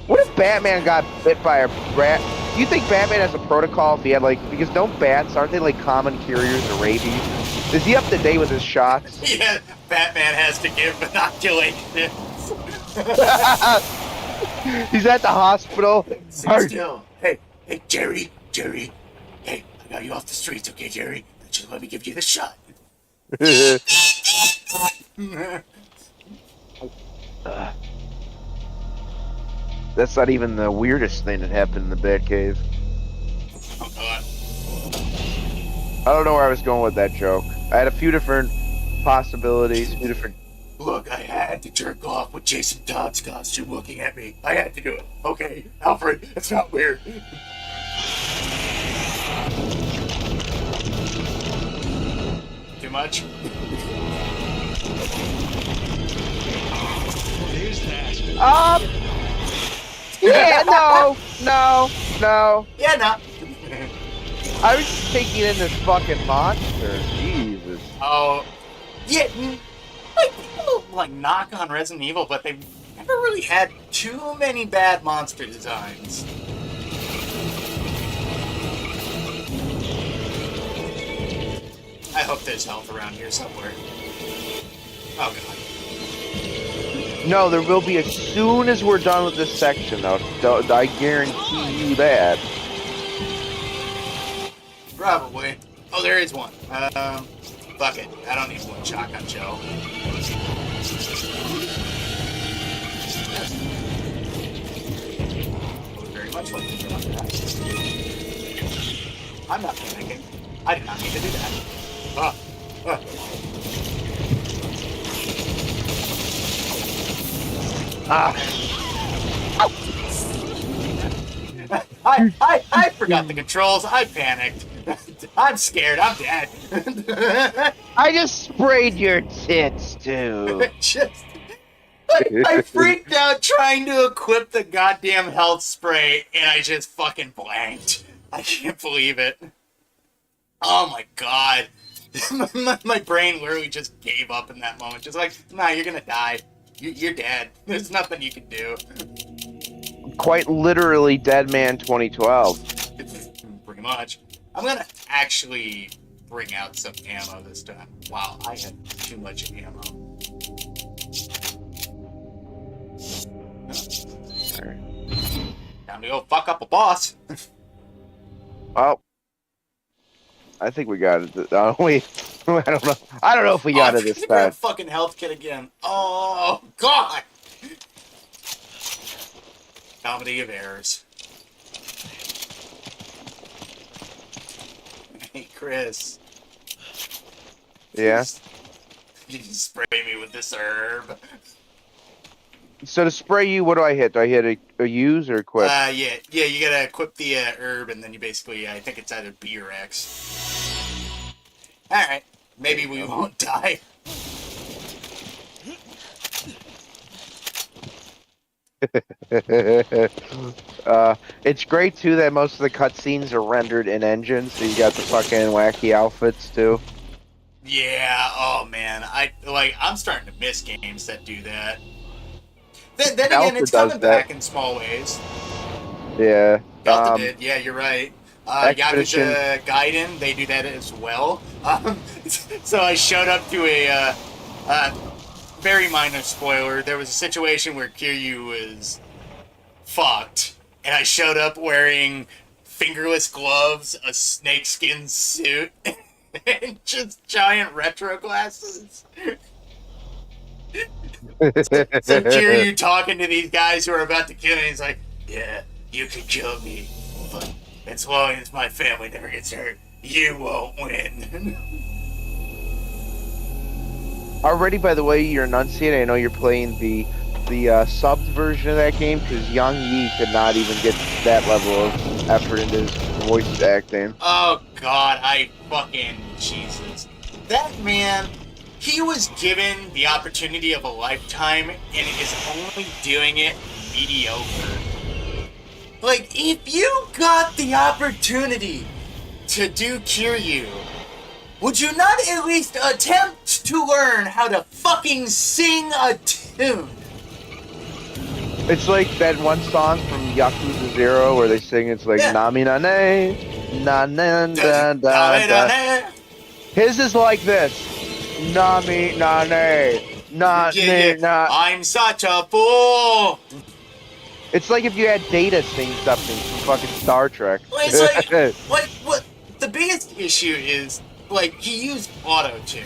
What if Batman got bit by a rat? Do you think Batman has a protocol if he had because don't bats, aren't they like common carriers of rabies? Is he up to date with his shots? Yeah, Batman has to give inoculations. He's at the hospital. Sit still. Hey, Jerry. Hey, I got you off the streets, okay, Jerry? Just let me give you the shot. That's not even the weirdest thing that happened in the Batcave. I don't know where I was going with that joke. I had a few different possibilities, Look, I had to jerk off with Jason Todd's costume looking at me. I had to do it. Okay, Alfred, it's not weird. Too much? Yeah, no. Yeah, no. I was just taking in this fucking monster. Jesus. Oh, yeah. People knock on Resident Evil, but they've never really had too many bad monster designs. I hope there's health around here somewhere. Oh god. No, there will be as soon as we're done with this section, though. I guarantee you that. Probably. Oh, there is one. Fuck it. I don't need one shotgun shell. I would very much like to drop that. I'm not panicking. I did not need to do that. I forgot the controls. I panicked. I'm scared. I'm dead. I just sprayed your tits, too. I freaked out trying to equip the goddamn health spray, and I just fucking blanked. I can't believe it. Oh my god. my brain literally just gave up in that moment. Just like, nah, you're gonna die. You're dead. There's nothing you can do. Quite literally Dead Man 2012. Pretty much. I'm gonna actually bring out some ammo this time. Wow, I had too much ammo. Time to go fuck up a boss. Well, I think we got it. I don't know. I don't know if we got it this time. Grab fucking health kit again. Oh god. Comedy of errors. Hey, Chris. Yeah? You spray me with this herb. So to spray you, what do I hit? Do I hit a use or equip? Yeah, you gotta equip the herb, and then you basically, I think it's either B or X. Alright, maybe we won't die. It's great too that most of the cutscenes are rendered in engine, so you got the fucking wacky outfits too. Yeah, oh man, I'm starting to miss games that do that. Then again, Delta it's does coming that. back in small ways. Yeah. Delta did, yeah, you're right. Expedition. Yakuza Gaiden, they do that as well. So I showed up to a very minor spoiler. There was a situation where Kiryu was fucked, and I showed up wearing fingerless gloves, a snakeskin suit, and just giant retro glasses. So Kiryu talking to these guys who are about to kill me, he's like, yeah, you can kill me, but as long as my family never gets hurt, you won't win. Already, by the way, you're enunciating. I know you're playing the subbed version of that game because Yang Yi could not even get that level of effort into his voice acting. Oh god, I fucking Jesus. That man, he was given the opportunity of a lifetime and is only doing it mediocre. Like, if you got the opportunity to do Kiryu, would you not at least attempt to learn how to fucking sing a tune? It's like that one song from Yakuza 0 where they sing. It's like Yeah. Nami Nane, na na da da da. His is like this. Nami Nane, na Yeah. na. I'm such a fool. It's like if you had Data sing something from fucking Star Trek. It's like what the biggest issue is, like, he used auto-tune.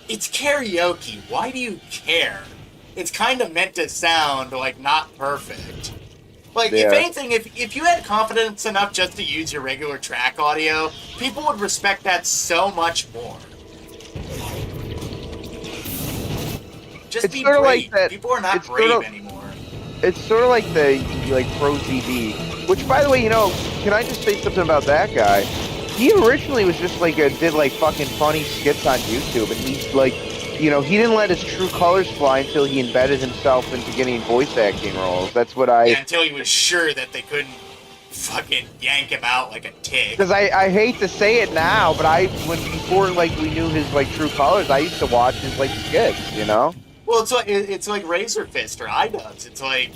It's karaoke. Why do you care? It's kind of meant to sound, like, not perfect. Like, if Yeah. anything, if you had confidence enough just to use your regular track audio, people would respect that so much more. Just It's be sorta brave. like that- People are not it's brave sorta- anymore. It's sort of like the Pro ZD, which, by the way, can I just say something about that guy? He originally was just did fucking funny skits on YouTube, and he he didn't let his true colors fly until he embedded himself into getting voice acting roles. That's what Yeah, until he was sure that they couldn't fucking yank him out like a tick. Because I hate to say it now, but before we knew his true colors, I used to watch his skits, Well, it's like Razor Fist or iDubbbz. It's like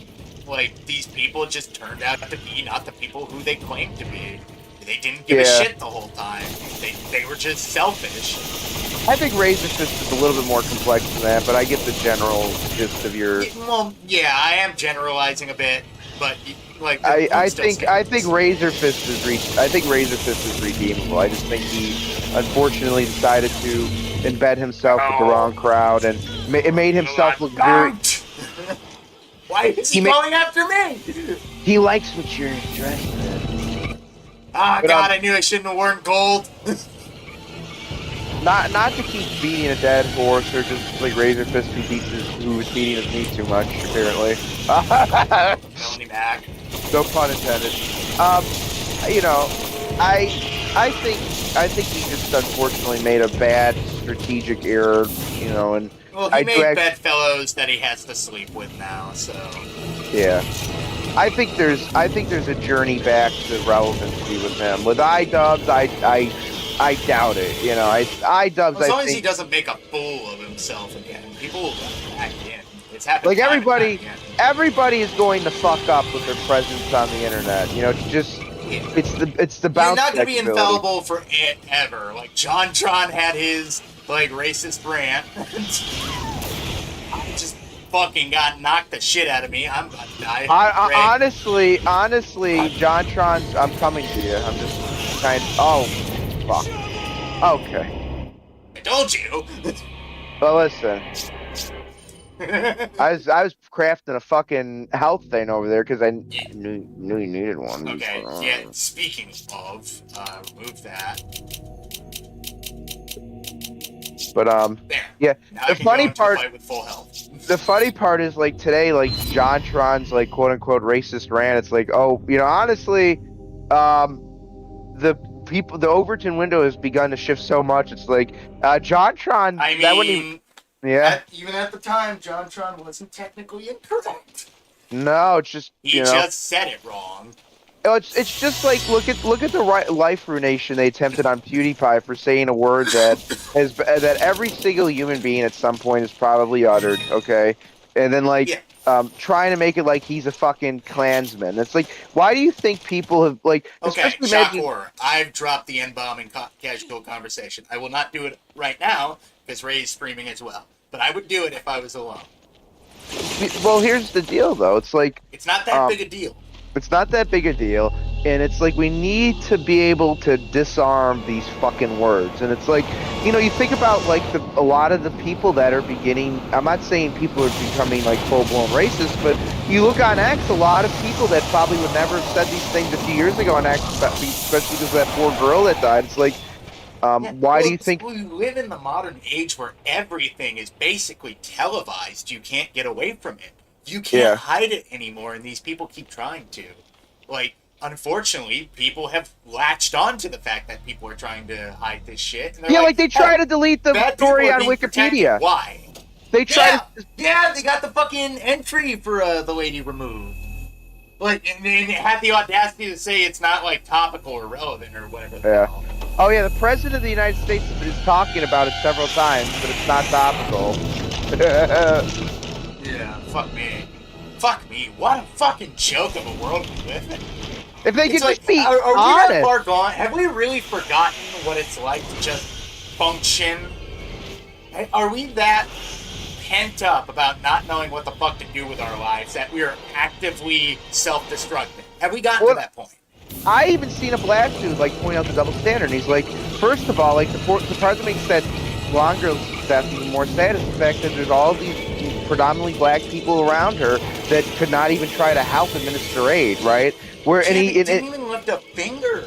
these people just turned out to be not the people who they claimed to be. They didn't give a shit the whole time. They were just selfish. I think Razor Fist is a little bit more complex than that, but I get the general gist of your. Well, yeah, I am generalizing a bit, but I think Razor Fist is redeemable. I just think he unfortunately decided to embed himself with the wrong crowd, and it made himself look very. Why is he going after me? He likes what you're dressed in. Ah, God, I knew I shouldn't have worn gold. Not to keep beating a dead horse, or just like Razor Fist who was beating his knee too much, apparently. Tony Mac. No pun intended. I think he just unfortunately made a bad strategic error, and well, he made bedfellows that he has to sleep with now, so yeah. I think there's a journey back to relevancy with him. With iDubbbz, I doubt it. iDubbbz. As long as he doesn't make a fool of himself again, people will let back in. It's happened. Like everybody is going to fuck up with their presence on the internet. It's the bounce. You're not gonna be infallible for it ever. Like JonTron had his racist rant. I just fucking got knocked the shit out of me. I'm about to die. Honestly, JonTron's. I'm coming to you. I'm just trying. Oh, fuck. Okay. I told you. Well, listen. I was crafting a fucking health thing over there because I knew you needed one. Okay, yeah, speaking of, remove that. But There. yeah. Now The funny part. Fight with full health. the funny part is like today, like JonTron's like quote unquote racist rant. It's like, oh, honestly, the the Overton window has begun to shift so much. It's like, JonTron. I That wouldn't even. mean, Yeah. even at the time, JonTron wasn't technically incorrect. No, it's just He just said it wrong. It's just like look at the life ruination they attempted on PewDiePie for saying a word that every single human being at some point has probably uttered. Okay, and then trying to make it like he's a fucking Klansman. It's like, why do you think people have like? Okay, shock horror. I've dropped the N-bomb in casual conversation. I will not do it right now because Ray's streaming as well. But I would do it if I was alone. Well, here's the deal, though. It's like it's not that big a deal. It's not that big a deal, and it's like we need to be able to disarm these fucking words. And it's like, you think about like a lot of the people that are beginning. I'm not saying people are becoming like full-blown racist, but you look on X, a lot of people that probably would never have said these things a few years ago on X, especially because of that poor girl that died. It's like, why do you think we live in the modern age where everything is basically televised? You can't get away from it. You can't hide it anymore, and these people keep trying to. Like, unfortunately, people have latched on to the fact that people are trying to hide this shit. And like they try to delete the story on Wikipedia. Why? They try to... Yeah, they got the fucking entry for the lady removed. Like, and they had the audacity to say it's not, like, topical or relevant or whatever. Oh, yeah, the President of the United States is talking about it several times, but it's not topical. Yeah, fuck me. Fuck me. What a fucking joke of a world we live in. If they could just be are we honest. that far gone? Have we really forgotten what it's like to just function? Are we that pent up about not knowing what the fuck to do with our lives that we are actively self-destructing? Have we gotten to that point? I even seen a black dude like point out the double standard. And he's like, first of all, like the president said, blonde girl's success even more sad is the fact that there's all these predominantly black people around her that could not even try to help administer aid, right? He didn't even lift a finger.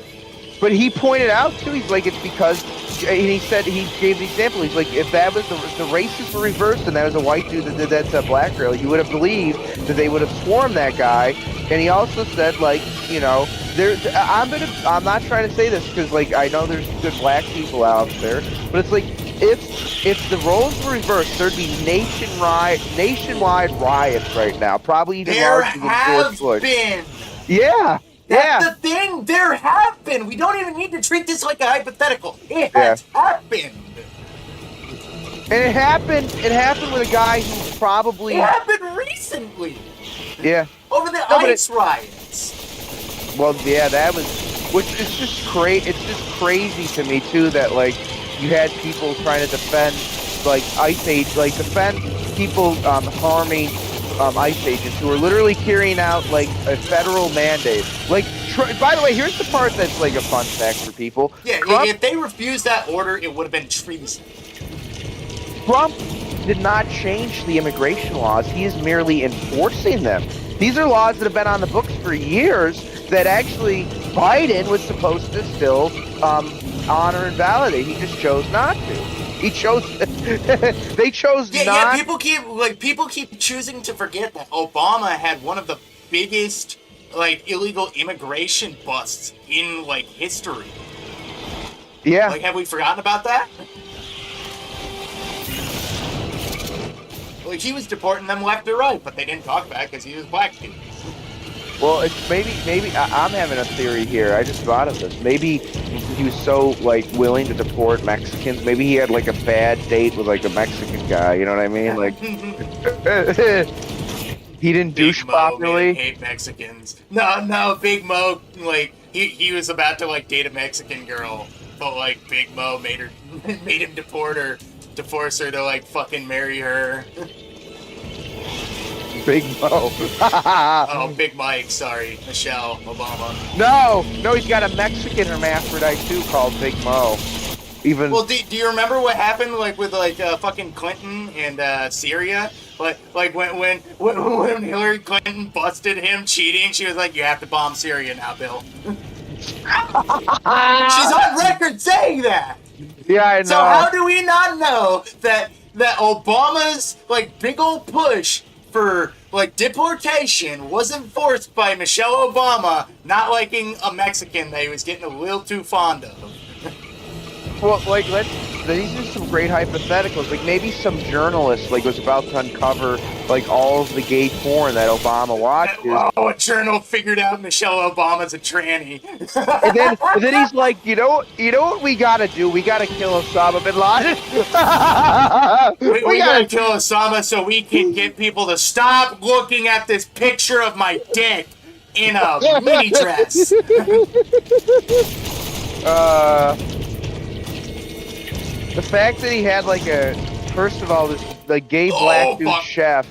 But he pointed out too, he's like, it's because, and he said, he gave the example, he's like, if that was the races were reversed and that was a white dude that did that to a black girl, you would have believed that they would have swarmed that guy. And he also said, like, I'm not trying to say this because, like, I know there's good black people out there, but it's like, if the roles were reversed, there'd be nationwide riots right now, probably even larger than George Bush. Been. Yeah. That's the thing. There have been. We don't even need to treat this like a hypothetical. It has happened. And it happened with a guy who probably... It happened recently. Yeah. Over the ICE riots. Well, yeah, that was... Which is just crazy. It's just crazy to me, too, that, like, you had people trying to defend, like, defend people harming ICE agents who are literally carrying out, like, a federal mandate. Like, by the way, here's the part that's, like, a fun fact for people. Yeah, if they refused that order, it would have been treason. Trump did not change the immigration laws. He is merely enforcing them. These are laws that have been on the books for years that actually Biden was supposed to still honor and validate. He just chose not to. He chose. They chose not. Yeah. People keep choosing to forget that Obama had one of the biggest illegal immigration busts in history. Yeah. Have we forgotten about that? He was deporting them left or right, but they didn't talk about it because he was black dude. Well, it's maybe I'm having a theory here. I just thought of this. Maybe he was so willing to deport Mexicans. Maybe he had a bad date with a Mexican guy. You know what I mean? He didn't douche properly. Hate Mexicans. No, Big Mo. He was about to date a Mexican girl, but Big Mo made him deport her to force her to fucking marry her. Big Mo. Oh, Big Mike, sorry. Michelle Obama. No, he's got a Mexican hermaphrodite too called Big Mo. Well, do you remember what happened with fucking Clinton and Syria? When Hillary Clinton busted him cheating, she was like, "You have to bomb Syria now, Bill." She's on record saying that. Yeah, I know. So how do we not know that that Obama's like big old push for like deportation wasn't forced by Michelle Obama not liking a Mexican that he was getting a little too fond of. Well, like, these are some great hypotheticals. Like, maybe some journalist, like, was about to uncover, like, all of the gay porn that Obama watches. Oh, a journal figured out Michelle Obama's a tranny. and then he's like, you know what we gotta do? We gotta kill Osama bin Laden. we gotta kill Osama so we can get people to stop looking at this picture of my dick in a mini dress. The fact that he had like first of all, this like gay black dude chef,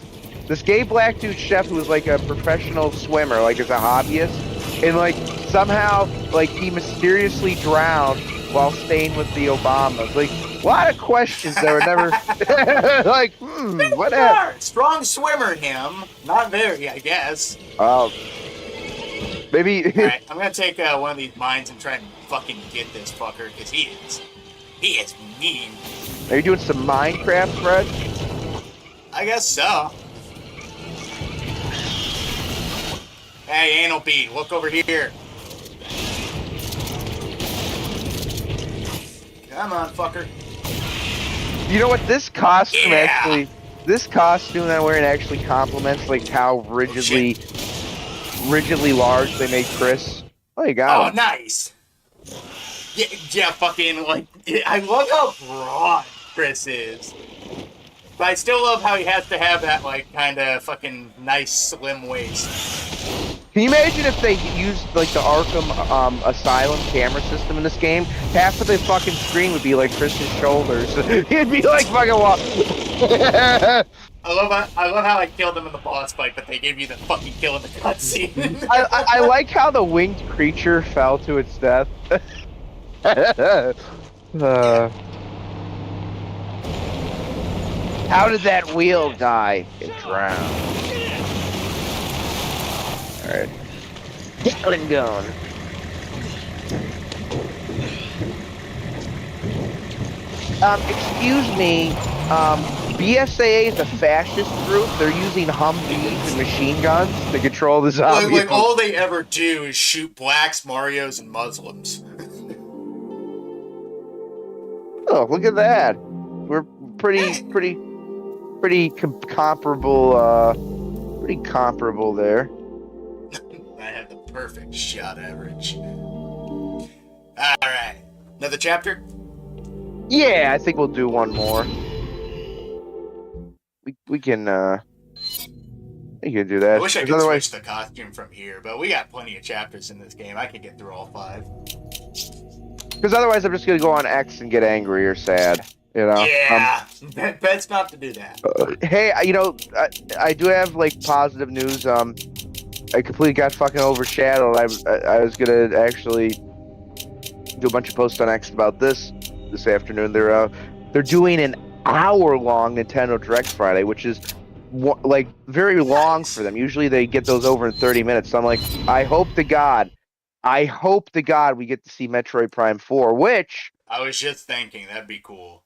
this gay black dude chef who was like a professional swimmer, like as a hobbyist, and like somehow like he mysteriously drowned while staying with the Obamas. Like a lot of questions that were never like, what happened? Strong swimmer, him. Not very, I guess. Oh, maybe. All right, I'm gonna take one of these mines and try and fucking get this fucker because he is mean. Are you doing some Minecraft, Fred? I guess so. Hey, Anal Bee, look over here. Come on, fucker. You know what? This costume this costume that I'm wearing actually complements like how rigidly large they made Chris. Oh, you got him. Oh, nice. Yeah, fucking, like, I love how broad Chris is. But I still love how he has to have that, like, kind of fucking nice, slim waist. Can you imagine if they used, like, the Arkham Asylum camera system in this game? Half of the fucking screen would be, like, Chris's shoulders. He'd be, like, fucking I love how I killed him in the boss fight, but they gave you the fucking kill in the cutscene. I like how the winged creature fell to its death. How did that wheel die? It drowned. Alright. Gatling gun. Excuse me, BSAA is a fascist group. They're using Humvees and machine guns to control the zombies. Like all they ever do is shoot blacks, Marios, and Muslims. Oh, look at that. We're pretty comparable there. I have the perfect shot average. Alright. Another chapter? Yeah, I think we'll do one more. We can do that. I wish I could switch the costume from here, but we got plenty of chapters in this game. I could get through all 5. Because otherwise I'm just going to go on X and get angry or sad, you know? Yeah, best not to do that. Hey, you know, I do have, like, positive news. I completely got fucking overshadowed. I was going to actually do a bunch of posts on X about this afternoon. They're doing an hour-long Nintendo Direct Friday, which is, like, very long for them. Usually they get those over in 30 minutes. So I'm like, I hope to God we get to see Metroid Prime 4, which... I was just thinking, that'd be cool.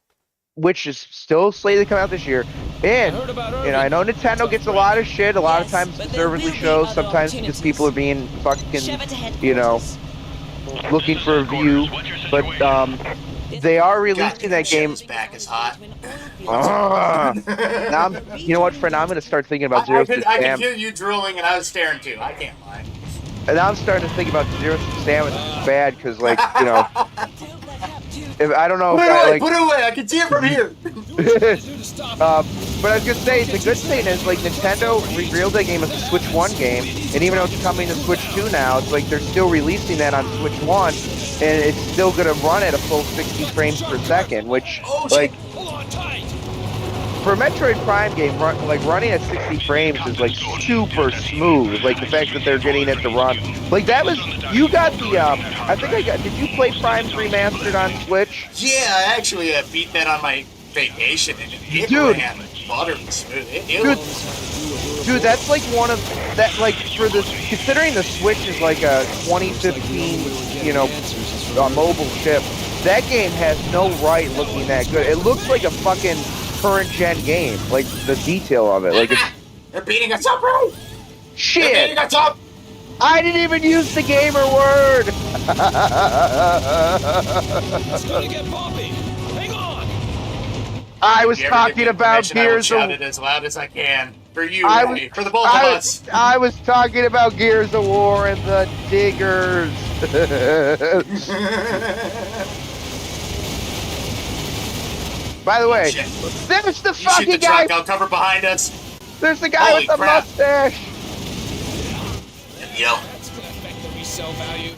Which is still slated to come out this year. And, you know, I know Nintendo gets a lot of shit, a lot of times deservedly shows, sometimes because people are being fucking, you know, looking for a view. But, they are releasing that game. Back is hot. Now you know what, friend? I'm going to start thinking about Zero Suit Sam. I could hear you drooling, and I was staring too. I can't lie. And now I'm starting to think about Zero Suit Sam, which is bad because, like, you know, if I don't know. Put it away. I can see it from here. But I was gonna say the good thing is like Nintendo revealed that game as a Switch 1 game, and even though it's coming to Switch 2 now, it's like they're still releasing that on Switch 1, and it's still gonna run at a full 60 frames per second, which like for a Metroid Prime game, running at 60 frames is like super smooth. Like the fact that they're getting it to run, like that was you got the I think I got. Did you play Prime Remastered on Switch? Yeah, I actually beat that on my vacation, and it ran buttery smooth. Dude, that's like one of that. Like for the considering the Switch is like a 2015, you know, mobile chip. That game has no right looking that good. It looks like a fucking current gen game, like the detail of it. Like it's They're beating us up, bro. They're shit. beating us up. I didn't even use the gamer word. It's gonna get bumpy. Hang on. I was If you ever give talking me about permission, I will Gears shout of it as loud as I can for you, I Ray, for the both of us. I was talking about Gears of War and the diggers. By the way, Shit. there's the You shoot fucking the guy. truck. I'll cover behind us. There's the guy Holy with the crap. mustache. Yo, That's gonna affect the resale value.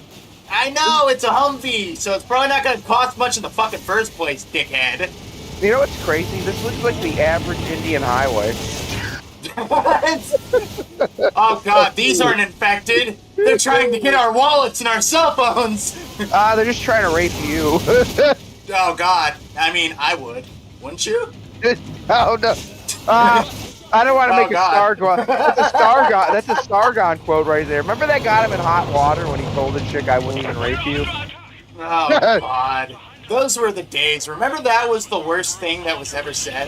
I know it's a Humvee, so it's probably not going to cost much in the fucking first place, dickhead. You know what's crazy? This looks like the average Indian highway. Oh god, these aren't infected. They're trying to get our wallets and our cell phones. They're just trying to rape you. Oh god, I mean, I would, wouldn't you? Oh no. I don't want to Oh, make a God. Stargon. That's a Stargon quote right there. Remember that got him in hot water when he told the chick I wouldn't even rape you? Oh god, those were the days. Remember that was the worst thing that was ever said.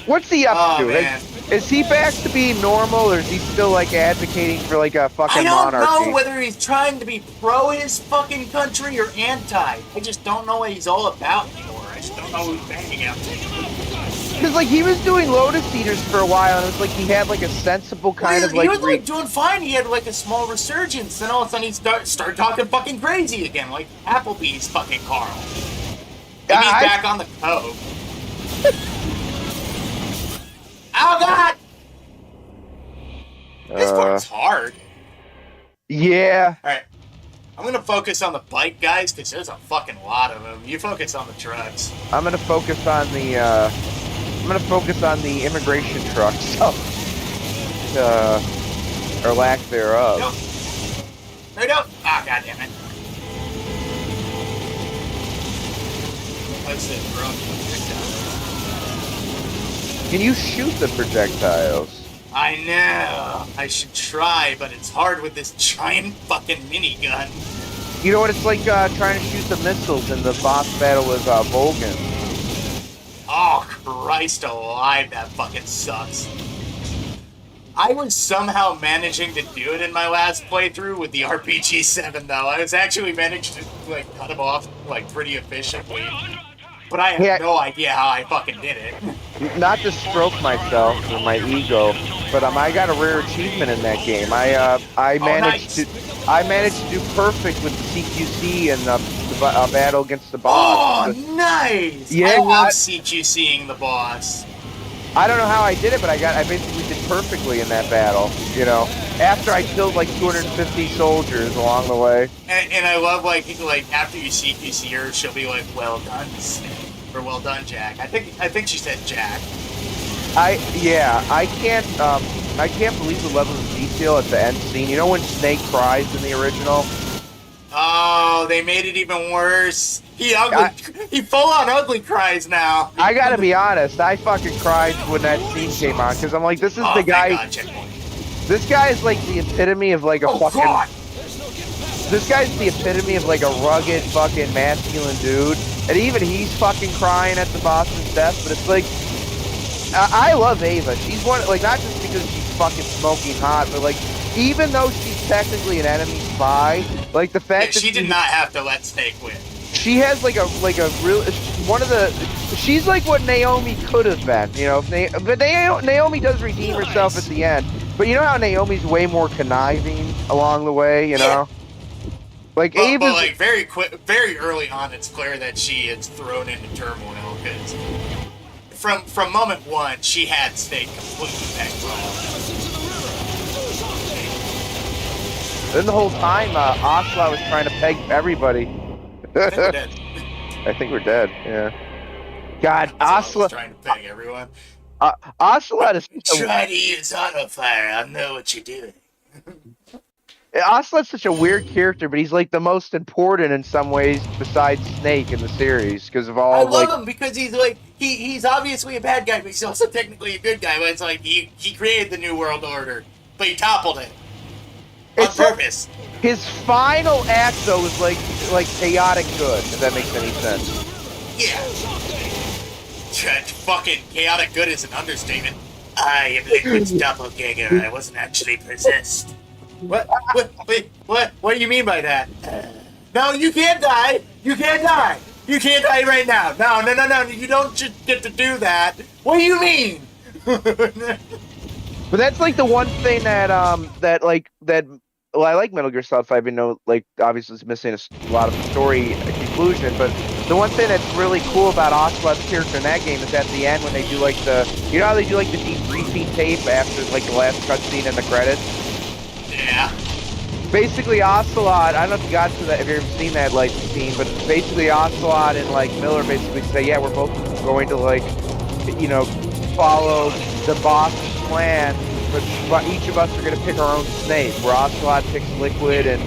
What's he up Oh to? man, Is he back to being normal, or is he still like advocating for like a fucking I don't monarchy? know whether he's trying to be pro his fucking country or anti. I just don't know what he's all about anymore. I just don't know who's banging him. Because like he was doing Lotus Eaters for a while, and it was like he had like a sensible kind of like. He was like doing fine. He had like a small resurgence, then all of a sudden he started talking fucking crazy again, like Applebee's fucking Carl. And he's back on the coke. Oh god! This part's hard. Yeah. Alright. I'm gonna focus on the bike guys, because there's a fucking lot of them. You focus on the trucks. I'm gonna focus on the. Immigration trucks. Or lack thereof. Nope. No, don't. Ah, god damn it. What's it, bro? Can you shoot the projectiles? I know. I should try, but it's hard with this giant fucking minigun. You know what it's like trying to shoot the missiles in the boss battle with Volgan. Oh, Christ alive, that fucking sucks. I was somehow managing to do it in my last playthrough with the RPG-7, though. I was actually managed to, like, cut him off, like, pretty efficiently. But I have no idea how I fucking did it. Not to stroke myself or my ego, but I got a rare achievement in that game. I managed to do perfect with the CQC and the battle against the boss. Oh, nice! Yeah, I love CQCing the boss. I don't know how I did it, but I basically did perfectly in that battle. You know, after I killed like 250 soldiers along the way. And I love like after you CQC her, she'll be like, "Well done, Snake," or "Well done, Jack." I think she said Jack. I can't believe the level of detail at the end scene. You know when Snake cries in the original? Oh, they made it even worse. He full on ugly cries now. I gotta be honest, I fucking cried when that scene came on, because I'm like, this is the guy. God, checkpoint. This guy is like the epitome of like a fucking. God. This guy's the epitome of like a rugged fucking masculine dude, and even he's fucking crying at the boss's death. But it's like, I love Ava. She's one, like, not just because she's fucking smoking hot, but like, even though she's technically an enemy spy, like the fact that she did not have to let Snake win. she has like a real one of the. She's like what Naomi could have been, you know. But Naomi does redeem herself at the end. But you know how Naomi's way more conniving along the way, you know. Like Ava's, but like very early on, it's clear that she is thrown into turmoil because from moment one, she had Snake completely pegged wrong. then the whole time, Ocelot was trying to peg everybody. I think we're dead. I think we're dead. Yeah. God, Ocelot trying to peg everyone. Ocelot is. Try to use auto fire. I know what you're doing. Ocelot's such a weird character, but he's like the most important in some ways besides Snake in the series because of all. I love him because he's like he's obviously a bad guy, but he's also technically a good guy. But it's like he created the New World Order, but he toppled it on purpose. His final act though was like chaotic good. If that makes any sense. Yeah. Fucking chaotic good is an understatement. I am Liquid's doppelganger. I wasn't actually possessed. What? Wait, what do you mean by that? No, you can't die. You can't die. You can't die right now. No. You don't just get to do that. What do you mean? But that's like the one thing that well, I like Metal Gear Solid 5. You know, like obviously it's missing a lot of story conclusion, but the one thing that's really cool about Ocelot's character in that game is at the end when they do like you know how they do like the debriefing tape after like the last cutscene and the credits. Yeah. Basically, Ocelot. I don't know if you got to that. If you've ever seen that like scene, but basically Ocelot and like Miller basically say, yeah, we're both going to like, you know, follow the boss's plan, but each of us are going to pick our own snake. Where Ocelot picks Liquid and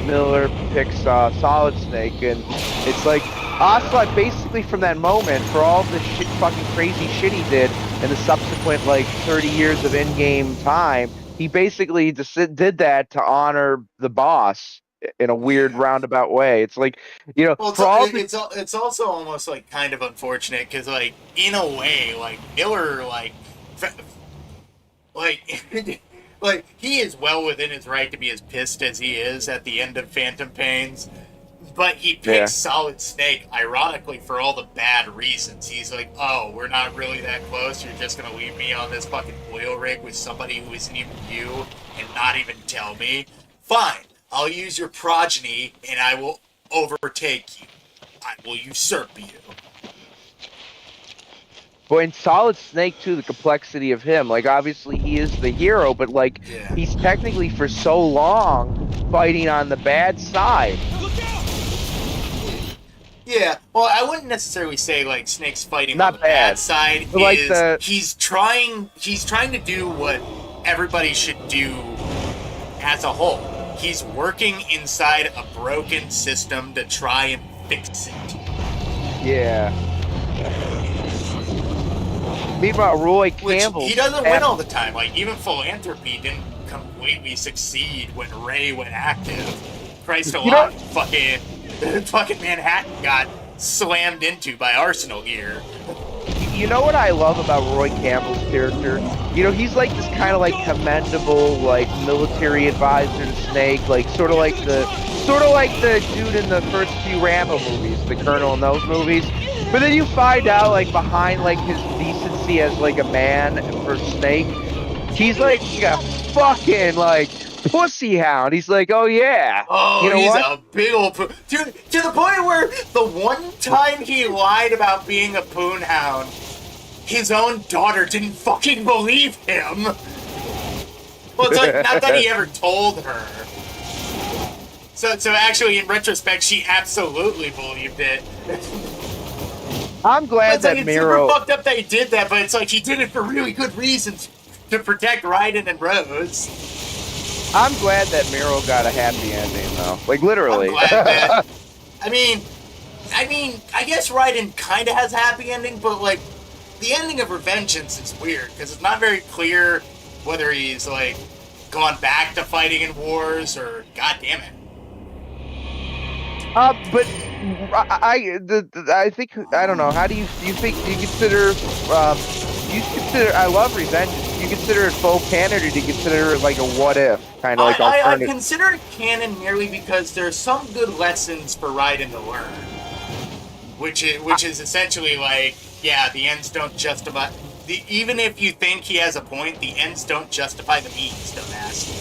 Miller picks Solid Snake, and it's like Ocelot basically from that moment, for all the fucking crazy shit he did in the subsequent like 30 years of in-game time, he basically just did that to honor the boss in a weird roundabout way. It's like, you know, well, it's also almost like kind of unfortunate because like in a way like Miller like like he is well within his right to be as pissed as he is at the end of Phantom Pains, but he picks Solid Snake ironically for all the bad reasons. He's like, oh, we're not really that close, you're just gonna leave me on this fucking oil rig with somebody who isn't even you and not even tell me? Fine, I'll use your progeny and I will overtake you. I will usurp you. But in Solid Snake too, the complexity of him, like obviously he is the hero, but like he's technically for so long fighting on the bad side. Look out! Yeah, well, I wouldn't necessarily say like Snake's fighting Not on the bad side. But like he's trying to do what everybody should do as a whole. He's working inside a broken system to try and fix it. Yeah. Meanwhile, Roy Campbell. He doesn't win all the time. Like, even Philanthropy didn't completely succeed when Ray went active. Christ alive, fucking Manhattan got slammed into by Arsenal here. You know what I love about Roy Campbell's character? You know, he's like this kind of like commendable, like military advisor to Snake, like sort of like the dude in the first few Rambo movies, the Colonel in those movies. But then you find out, like, behind, like, his decency as, like, a man for Snake, he's, like, a fucking, like, pussy hound. He's like, oh, yeah. Oh, you know he's what? a big old to the point where the one time he lied about being a poon hound, his own daughter didn't fucking believe him. Well, it's like, not that he ever told her. So actually, in retrospect, she absolutely believed it. I'm glad that Miro... It's super fucked up that he did that, but it's like he did it for really good reasons to protect Raiden and Rose. I'm glad that Miro got a happy ending, though. Like, literally. I'm glad that... I mean, I guess Raiden kind of has a happy ending, but, like, the ending of Revengeance is weird, because it's not very clear whether he's, like, gone back to fighting in wars, or... God damn it. But I think, I don't know, how do you consider, I love Revenge, do you consider it full canon, or do you consider it like a what if, kind of like alternative? I consider it canon merely because there's some good lessons for Raiden to learn, which is essentially like, yeah, the ends don't justify, even if you think he has a point, the ends don't justify the means, dumbass.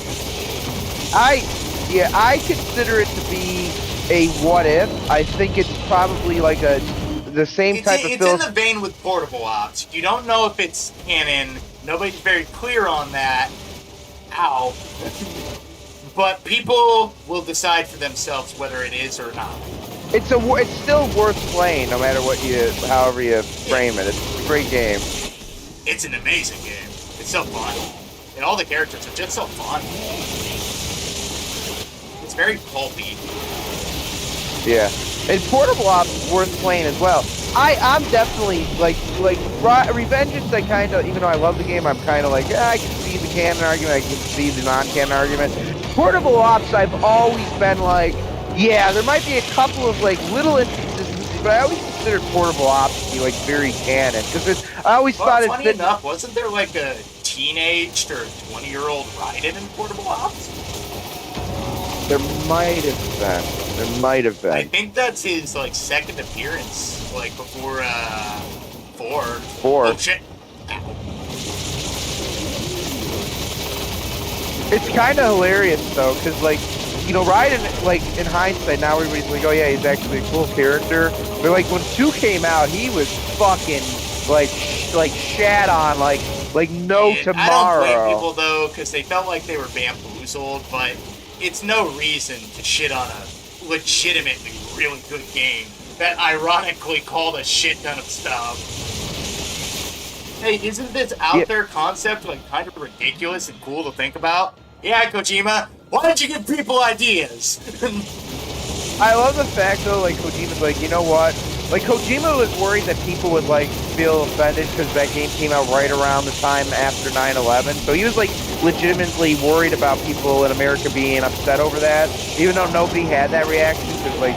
I consider it to be a what if. I think it's probably like the same type of film. It's in the vein with Portable Ops. You don't know if it's canon. Nobody's very clear on that. Ow. But people will decide for themselves whether it is or not. It's still worth playing, no matter however you frame it. It's a great game. It's an amazing game. It's so fun, and all the characters are just so fun. It's very pulpy. Yeah, and Portable Ops is worth playing as well. I'm definitely like Revengeance. I kind of, even though I love the game, I'm kind of like, I can see the canon argument, I can see the non-canon argument. Portable Ops, I've always been like, yeah, there might be a couple of like little instances but I always considered Portable Ops to be like very canon because I always Well, thought it funny fit. enough, wasn't there like a teenaged or 20-year-old Raiden in Portable Ops? There might have been. There might have I been. think that's his like second appearance, like before 4. Four. Oh shit! Ow. It's kind of hilarious though, because like, you know, Raiden, like in hindsight, now everybody's like, oh yeah, he's actually a cool character. But like when 2 came out, he was fucking like shat on like no And tomorrow. I don't blame people though, because they felt like they were bamboozled, but it's no reason to shit on a legitimately really good game that ironically called a shit ton of stuff. Hey, isn't this out there concept like kind of ridiculous and cool to think about? Yeah, Kojima, why don't you give people ideas? I love the fact though, like Kojima's like, you know what? Like Kojima was worried that people would like feel offended because that game came out right around the time after 9/11. So he was like legitimately worried about people in America being upset over that, even though nobody had that reaction because like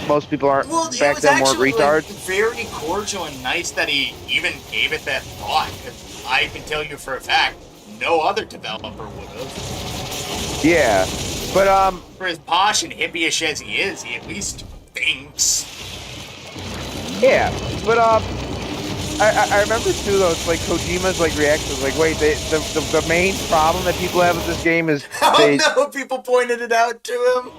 most people aren't Well, back then weren't actually retards. like, very cordial and nice that he even gave it that thought. 'Cause I can tell you for a fact, no other developer would have. Yeah, but For as posh and hippie-ish as he is, he at least thinks. yeah, but I remember too though. It's like Kojima's like reaction was like, wait, the main problem that people have with this game is they. Oh no! People pointed it out to him.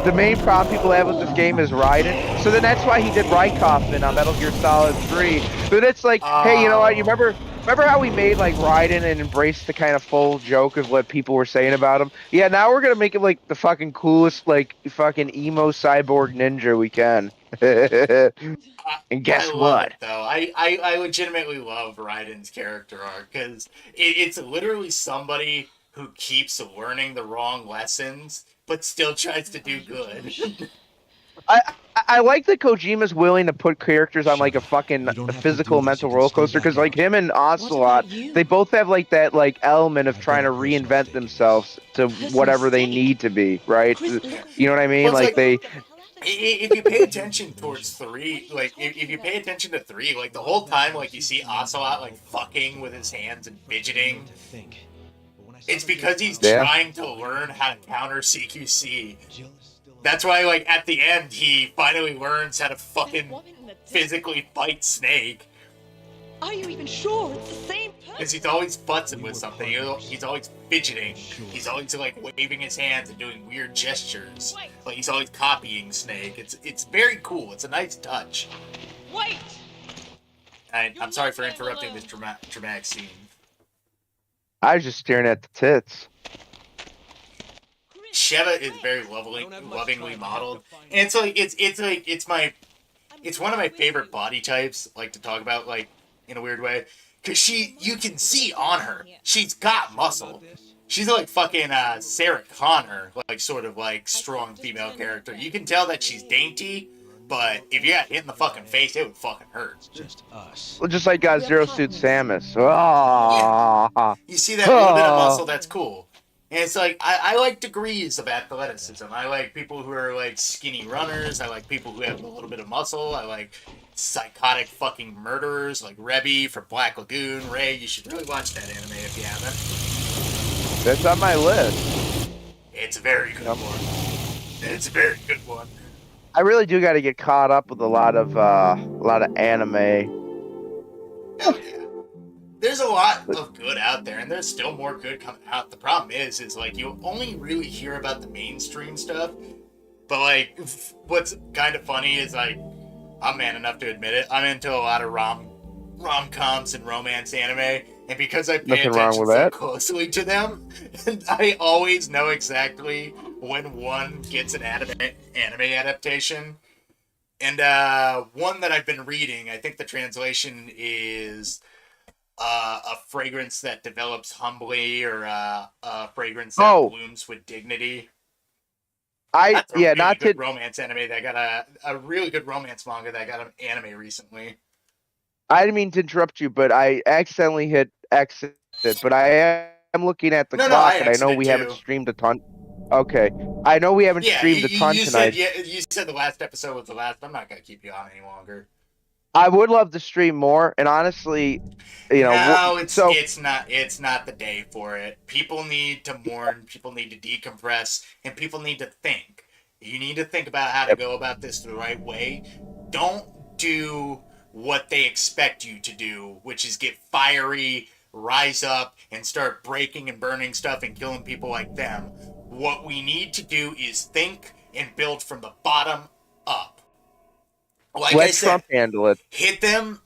The main problem people have with this game is Raiden. So then that's why he did Raikkonen on Metal Gear Solid 3. But it's like, hey, you know what? You remember how we made like Raiden and embraced the kind of full joke of what people were saying about him? Yeah, now we're gonna make him like the fucking coolest, like fucking emo cyborg ninja we can. And guess I love what? it, though. I legitimately love Raiden's character arc because it's literally somebody who keeps learning the wrong lessons but still tries to do good. I like that Kojima's willing to put characters on like a fucking physical mental roller coaster because like him and Ocelot, they both have like that like element of trying to reinvent themselves to whatever they need to be, right? You know what I mean? Well, it's Like they. If you pay attention towards 3, like if you pay attention to 3, like the whole time, like you see Ocelot like fucking with his hands and fidgeting, it's because he's trying to learn how to counter CQC. That's why, like at the end, he finally learns how to fucking physically fight Snake. Are you even sure it's the same person? Because he's always futzing with something. He's always fidgeting. He's always like waving his hands and doing weird gestures. Like he's always copying Snake. It's very cool. It's a nice touch. Wait! I'm sorry for interrupting this dramatic scene. I was just staring at the tits. Sheva is very lovingly modeled, and it's one of my favorite body types, like to talk about, like in a weird way, because you can see on her, she's got muscle. She's like fucking Sarah Connor, like sort of like strong female character. You can tell that she's dainty, but if you got hit in the fucking face, it would fucking hurt. Just us. Well, just like Zero Suit Samus. Oh. You see that little bit of muscle, that's cool. And it's like, I like degrees of athleticism. I like people who are like skinny runners. I like people who have a little bit of muscle. I like psychotic fucking murderers like Rebby from Black Lagoon. Ray, you should really watch that anime if you haven't. That's on my list. It's a very good one. It's a very good one. I really do got to get caught up with a lot of anime. Hell yeah. There's a lot of good out there, and there's still more good coming out. The problem is like you only really hear about the mainstream stuff. But like, what's kind of funny is like, I'm man enough to admit it. I'm into a lot of rom-coms and romance anime, and because I pay attention so closely to them, I always know exactly when one gets an anime adaptation. And one that I've been reading, I think the translation is a fragrance that develops humbly, or a fragrance that blooms with dignity. That's a really good romance anime that got a really good romance manga that got an anime recently. I didn't mean to interrupt you, but I accidentally hit exit. But I am looking at the clock, and I know we haven't streamed a ton. Okay, I know we haven't Yeah, streamed a ton you tonight. said you said the last episode was the last. I'm not gonna keep you on any longer. I would love to stream more, and honestly, No, so it's not the day for it. People need to mourn, people need to decompress, and people need to think. You need to think about how to go about this the right way. Don't do what they expect you to do, which is get fiery, rise up, and start breaking and burning stuff and killing people like them. What we need to do is think and build from the bottom up. Like let I said, Trump handle it. hit them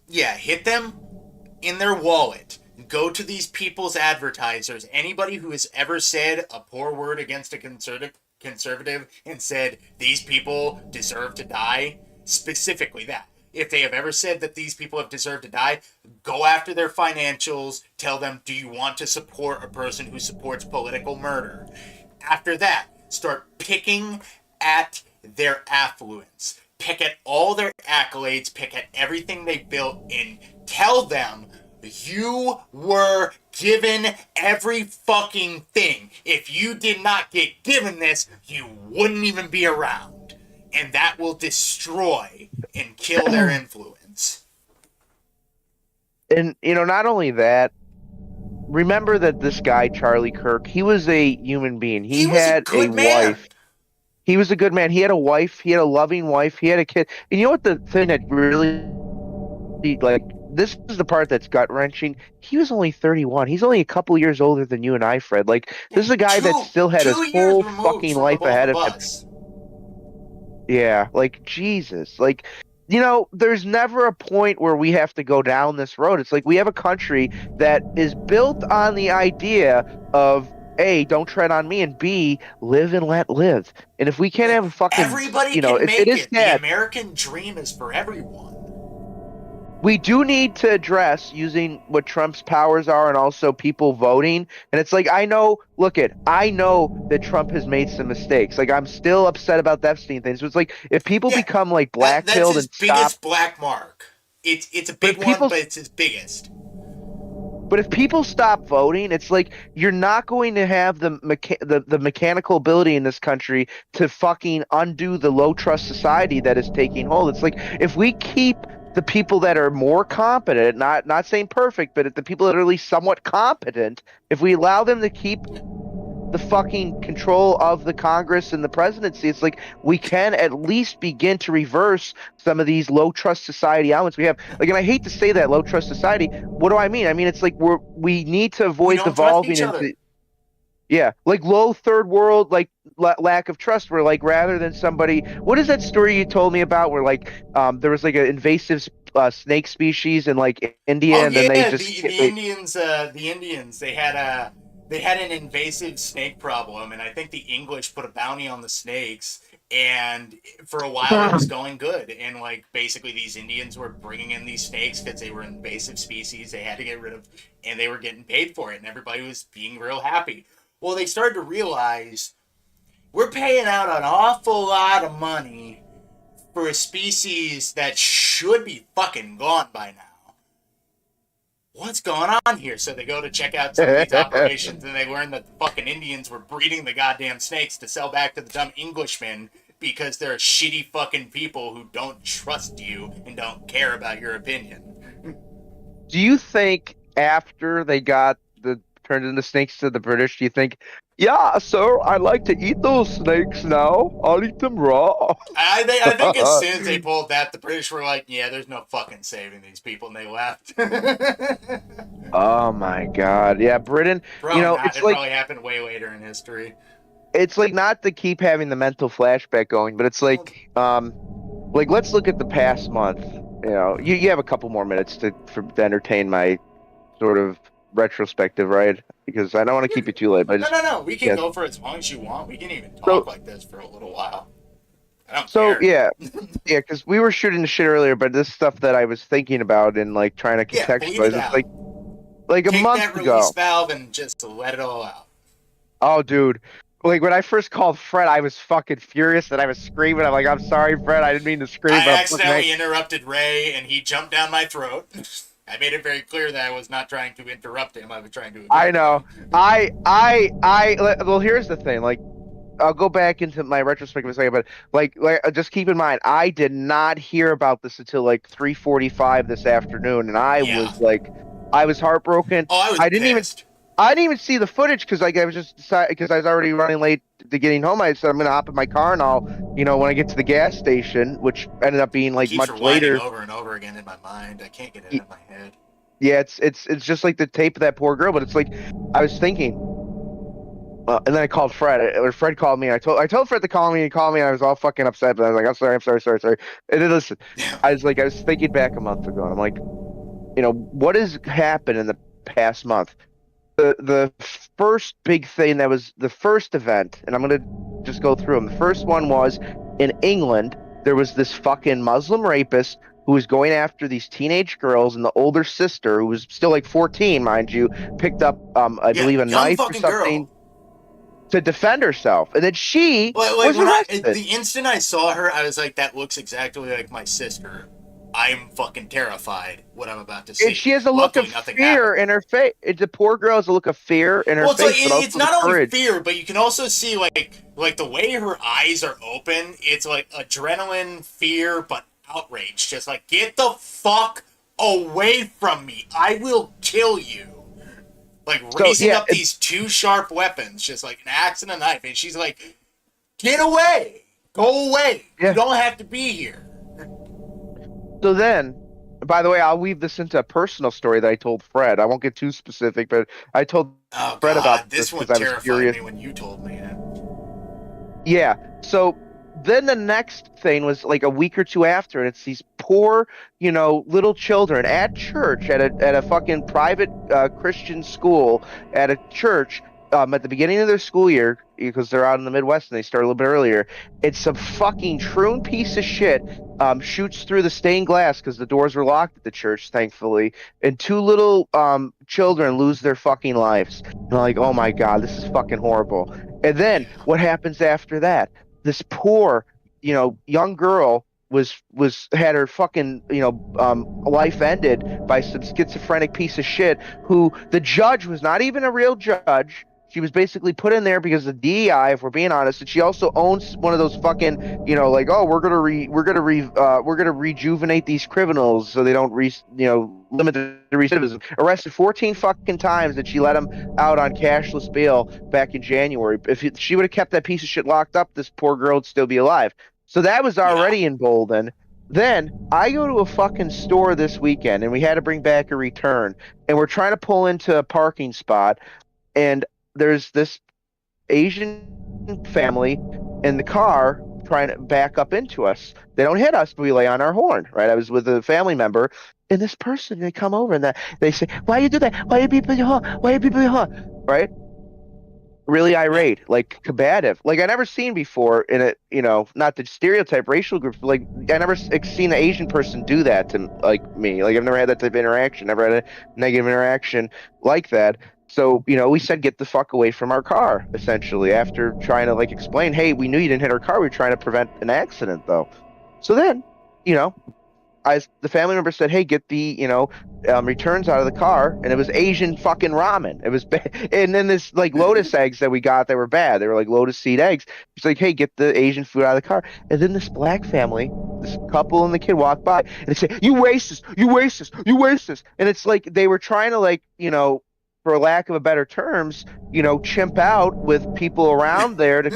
in their wallet. Go to these people's advertisers. Anybody who has ever said a poor word against a conservative and said these people deserve to die, specifically that. If they have ever said that these people have deserved to die, go after their financials. Tell them, do you want to support a person who supports political murder? After that, start picking at their affluence. Pick at all their accolades, pick at everything they built, and tell them you were given every fucking thing. If you did not get given this, you wouldn't even be around. And that will destroy and kill their influence. And not only that, remember that this guy Charlie Kirk, he was a human being. He was had a good a man. wife. He was a good man. He had a wife. He had a loving wife. He had a kid. And you know what the thing that really, like, this is the part that's gut wrenching. He was only 31. He's only a couple years older than you and I, Fred. Like, this is a guy that still had his 2 years whole removed fucking from life the ahead of him. bus. Yeah, like, Jesus. Like, there's never a point where we have to go down this road. It's like we have a country that is built on the idea of A, don't tread on me, and B, live and let live. And if we can't have a fucking, Everybody if can make it is it. The that, American dream is for everyone. we do need to address using what Trump's powers are and also people voting. And it's like, I know that Trump has made some mistakes. Like, I'm still upset about the Epstein thing. So it's like, if people become like blackpilled that's and his biggest stop, black mark. It's a big But if one, but it's his biggest. but if people stop voting, it's like you're not going to have the mechanical ability in this country to fucking undo the low trust society that is taking hold. It's like if we keep the people that are more competent, not saying perfect, but the people that are at least somewhat competent, if we allow them to keep the fucking control of the Congress and the presidency, it's like we can at least begin to reverse some of these low trust society elements we have. Like, and I hate to say that, low trust society. What do I mean? I mean, it's like we need to avoid devolving into, yeah, like low third world, like lack of trust, where like rather than somebody, what is that story you told me about where like there was like an invasive snake species in like India, and then they just the Indians they had an invasive snake problem, and I think the English put a bounty on the snakes, and for a while it was going good, and like basically these Indians were bringing in these snakes because they were invasive species they had to get rid of, and they were getting paid for it, and everybody was being real happy. Well, they started to realize we're paying out an awful lot of money for a species that should be fucking gone by now. What's going on here? So they go to check out some of these operations, and they learn that the fucking Indians were breeding the goddamn snakes to sell back to the dumb Englishmen because they're shitty fucking people who don't trust you and don't care about your opinion. Do you think after they got turned into snakes to the British, do you think, yeah, sir, I like to eat those snakes now. I'll eat them raw. I think as soon as they pulled that, the British were like, yeah, there's no fucking saving these people, and they left. Oh my God. Yeah, Britain, Probably not. it's it like, probably happened way later in history. it's like not to keep having the mental flashback going, but it's like let's look at the past month. You have a couple more minutes to entertain my sort of retrospective, right? Because I don't want to keep you too late. But No. We can go for as long as you want. We can even talk like this for a little while. I don't care. Yeah, because we were shooting the shit earlier, but this stuff that I was thinking about and like trying to contextualize, it's like Take a month that ago. release valve and just let it all out. Oh, dude. Like when I first called Fred, I was fucking furious and I was screaming. I'm like, I'm sorry, Fred. I didn't mean to scream. I accidentally interrupted Ray, and he jumped down my throat. I made it very clear that I was not trying to interrupt him. I was trying to. I know. Well, here's the thing. Like, I'll go back into my retrospective in a second, but just keep in mind, I did not hear about this until like 3:45 this afternoon, and Yeah. I was heartbroken. Oh, I was pissed. I didn't even see the footage because like I was just because I was already running late to getting home. I said I'm gonna hop in my car and I'll, when I get to the gas station, which ended up being like Keeps much rewinding later. over and over again in my mind. I can't get it in my head. Yeah, it's just like the tape of that poor girl, but it's like I was thinking. And then I called Fred. Or Fred called me. I told Fred to call me. He called me. And I was all fucking upset. But I was like, I'm sorry. And then listen, I was thinking back a month ago, and I'm like, what has happened in the past month? The first big thing that was the first event, and I'm gonna just go through them. The first one was in England. There was this fucking Muslim rapist who was going after these teenage girls, and the older sister, who was still like 14, mind you, picked up, I believe, a young knife or fucking something girl. to defend herself, and then she was arrested. The instant I saw her, I was like, that looks exactly like my sister. I'm fucking terrified what I'm about to see. And she has a Luckily, look of nothing fear happened. in her face. The poor girl has a look of fear in her Well, face, but also it's not the only courage. fear, but you can also see like the way her eyes are open. It's like adrenaline, fear, but outrage. Just like, get the fuck away from me! I will kill you. Like raising up these two sharp weapons, just like an axe and a knife, and she's like, "Get away! Go away! Yeah. You don't have to be here." So then, by the way, I'll weave this into a personal story that I told Fred. I won't get too specific, but I told Fred about this one because I was terrified curious. me when you told me it. Yeah. So then the next thing was like a week or two after, and it's these poor, little children at church at a fucking private Christian school at a church at the beginning of their school year because they're out in the Midwest and they start a little bit earlier. It's some fucking troon piece of shit shoots through the stained glass because the doors were locked at the church, thankfully, and two little children lose their fucking lives. And I'm like, oh my God, this is fucking horrible. And then what happens after that? This poor, young girl had her fucking, life ended by some schizophrenic piece of shit who the judge was not even a real judge. She was basically put in there because of DEI, if we're being honest, and she also owns one of those fucking, like, oh, we're gonna rejuvenate these criminals so they don't limit the recidivism. Arrested 14 fucking times, and she let him out on cashless bail back in January. If she would have kept that piece of shit locked up, this poor girl would still be alive. So that was already emboldened. Then I go to a fucking store this weekend, and we had to bring back a return, and we're trying to pull into a parking spot, and there's this Asian family in the car trying to back up into us. They don't hit us, but we lay on our horn, right? I was with a family member, and this person, they come over and they say, "Why you do that? Why you beeping your horn? Why you beeping your horn?" Right? Really irate, like combative, like I never seen before in a, not the stereotype racial groups, but like I never seen an Asian person do that to like me. Like I've never had that type of interaction, never had a negative interaction like that. So, we said, get the fuck away from our car, essentially, after trying to, like, explain, hey, we knew you didn't hit our car. We were trying to prevent an accident, though. So then, the family member said, hey, get the, returns out of the car. And it was Asian fucking ramen. It was bad. And then this, like, lotus eggs that we got that were bad. They were, like, lotus seed eggs. She's like, hey, get the Asian food out of the car. And then this black family, this couple and the kid walked by. And they say, you racist, you racist, you racist. And it's like they were trying to, like, for lack of a better terms, chimp out with people around there to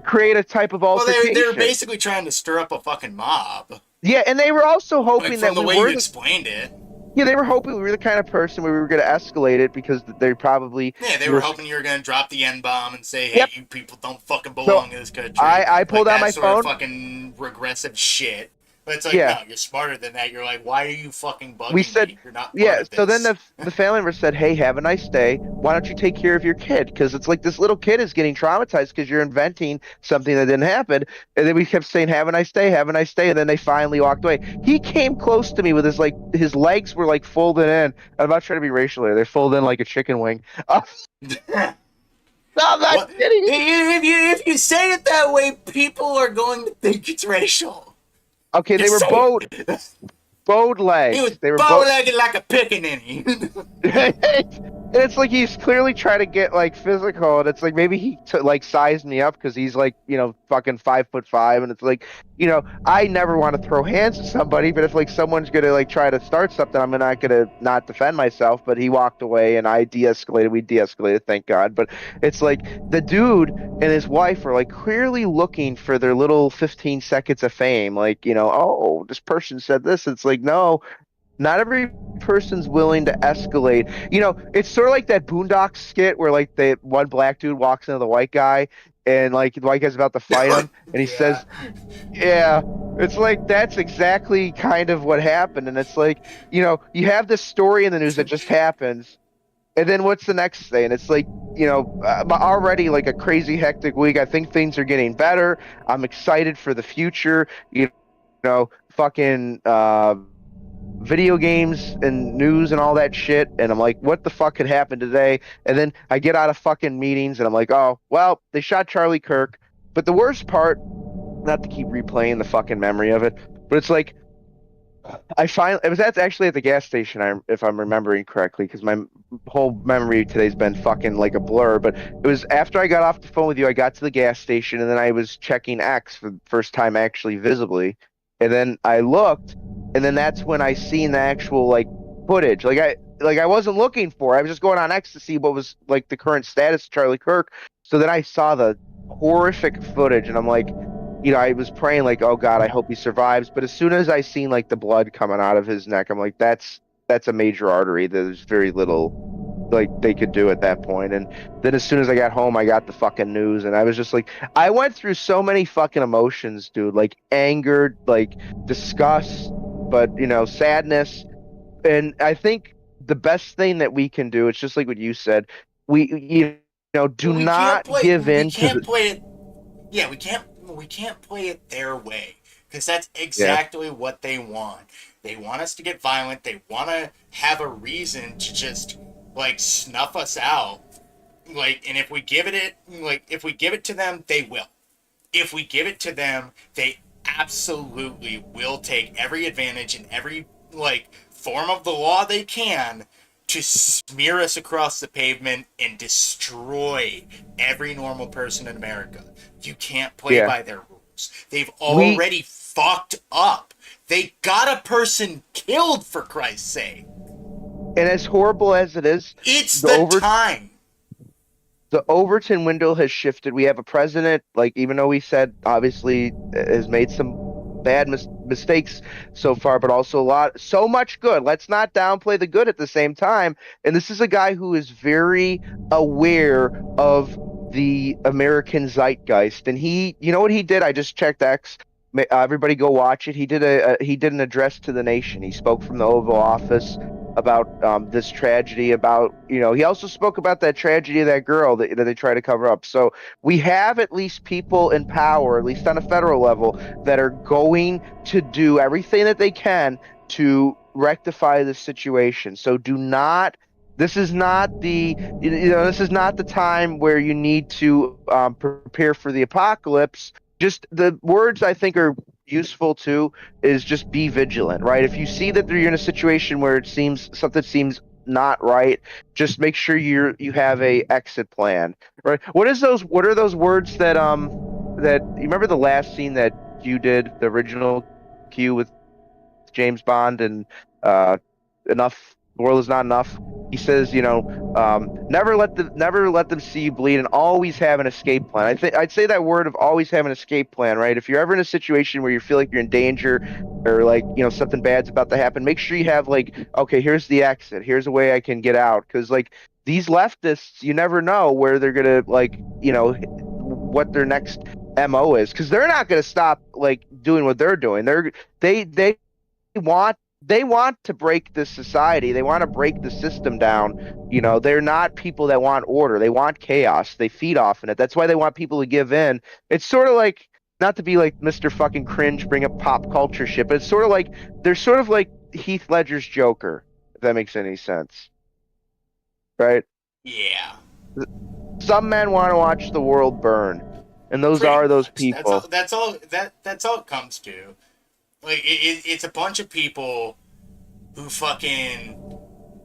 create a type of altercation. Well, they were basically trying to stir up a fucking mob. Yeah, and they were also hoping like, that from the way you explained it. Yeah, they were hoping we were the kind of person where we were going to escalate it because they probably. Yeah, they were hoping you were going to drop the N-bomb and say, hey, Yep. You people don't fucking belong in this country. I pulled out my sort phone. Of fucking regressive shit. But it's like, Yeah. no, you're smarter than that. You're like, why are you fucking bugging We said, me? You're not part yeah. of So then this. the family member said, "Hey, have a nice day. Why don't you take care of your kid? Because it's like this little kid is getting traumatized because you're inventing something that didn't happen." And then we kept saying, "Have a nice day, have a nice day." And then they finally walked away. He came close to me with his legs were like folded in. I'm not trying to be racial here. They're folded in like a chicken wing. No, I'm not kidding. If you say it that way, people are going to think it's racial. Okay, they were bowed legs. He was They were bow-legged like a pickaninny. And it's like he's clearly trying to get like physical, and it's like maybe he like sized me up because he's like fucking 5'5", and it's like I never want to throw hands at somebody, but if like someone's gonna like try to start something, I'm not gonna not defend myself. But he walked away, and I de-escalated. We de-escalated, thank God. But it's like the dude and his wife are like clearly looking for their little 15 seconds of fame, like oh, this person said this. It's like no. Not every person's willing to escalate. It's sort of like that Boondocks skit where like the one black dude walks into the white guy and like the white guy's about to fight him and he says, yeah, it's like that's exactly kind of what happened. And it's like, you have this story in the news that just happens. And then what's the next thing? And it's like, already like a crazy hectic week. I think things are getting better. I'm excited for the future. Fucking video games and news and all that shit, and I'm like, what the fuck could happen today? And then I get out of fucking meetings and I'm like, oh well, they shot Charlie Kirk. But the worst part, not to keep replaying the fucking memory of it, but it's like that's actually at the gas station, if I'm remembering correctly, because my whole memory today's been fucking like a blur. But it was after I got off the phone with you, I got to the gas station, and then I was checking X for the first time actually visibly, and then I looked, and then that's when I seen the actual like footage. Like I wasn't looking for it. I was just going on X to see what was like the current status of Charlie Kirk. So then I saw the horrific footage, and I'm like, I was praying like, oh God, I hope he survives. But as soon as I seen like the blood coming out of his neck, I'm like, that's a major artery. There's very little like they could do at that point. And then as soon as I got home, I got the fucking news, and I was just like, I went through so many fucking emotions, dude. Like anger, like disgust, but sadness. And I think the best thing that we can do, it's just like what you said, we do not give in to the... play it. Yeah, we can't play it their way, because that's exactly what they want. They want us to get violent. They want to have a reason to just like snuff us out. Like, and if we give it to them, they will. If we give it to them, they absolutely will take every advantage and every like form of the law they can to smear us across the pavement and destroy every normal person in America. You can't play by their rules. They've already fucked up. They got a person killed, for Christ's sake. And as horrible as it is, it's the time. The Overton window has shifted. We have a president, like, even though we said obviously has made some bad mistakes so far, but also so much good. Let's not downplay the good at the same time. And this is a guy who is very aware of the American zeitgeist. And he, you know what he did? I just checked X. Everybody go watch it. He did an address to the nation. He spoke from the Oval Office about this tragedy, about, he also spoke about that tragedy of that girl that they try to cover up. So we have at least people in power, at least on a federal level, that are going to do everything that they can to rectify the situation. So this is not the time where you need to prepare for the apocalypse. Just the words I think are useful too is just be vigilant, right? If you see that you're in a situation where something seems not right, just make sure you have a exit plan, right? What are those words that you remember the last scene that you did, the original Q with James Bond and enough, the world is not enough. He says, never let them see you bleed, and always have an escape plan. I'd say that word of always have an escape plan, right? If you're ever in a situation where you feel like you're in danger, or like something bad's about to happen, make sure you have like, okay, here's the exit. Here's a way I can get out. Because like these leftists, you never know where they're gonna like, what their next MO is, because they're not gonna stop like doing what they're doing. They want to break this society. They want to break the system down. They're not people that want order. They want chaos. They feed off in it. That's why they want people to give in. It's sort of like, not to be like Mr. fucking cringe, bring up pop culture shit, but it's sort of like, they're sort of like Heath Ledger's Joker, if that makes any sense. Right? Yeah. Some men want to watch the world burn. And those are those people. That's all it comes to. Like, it's a bunch of people who fucking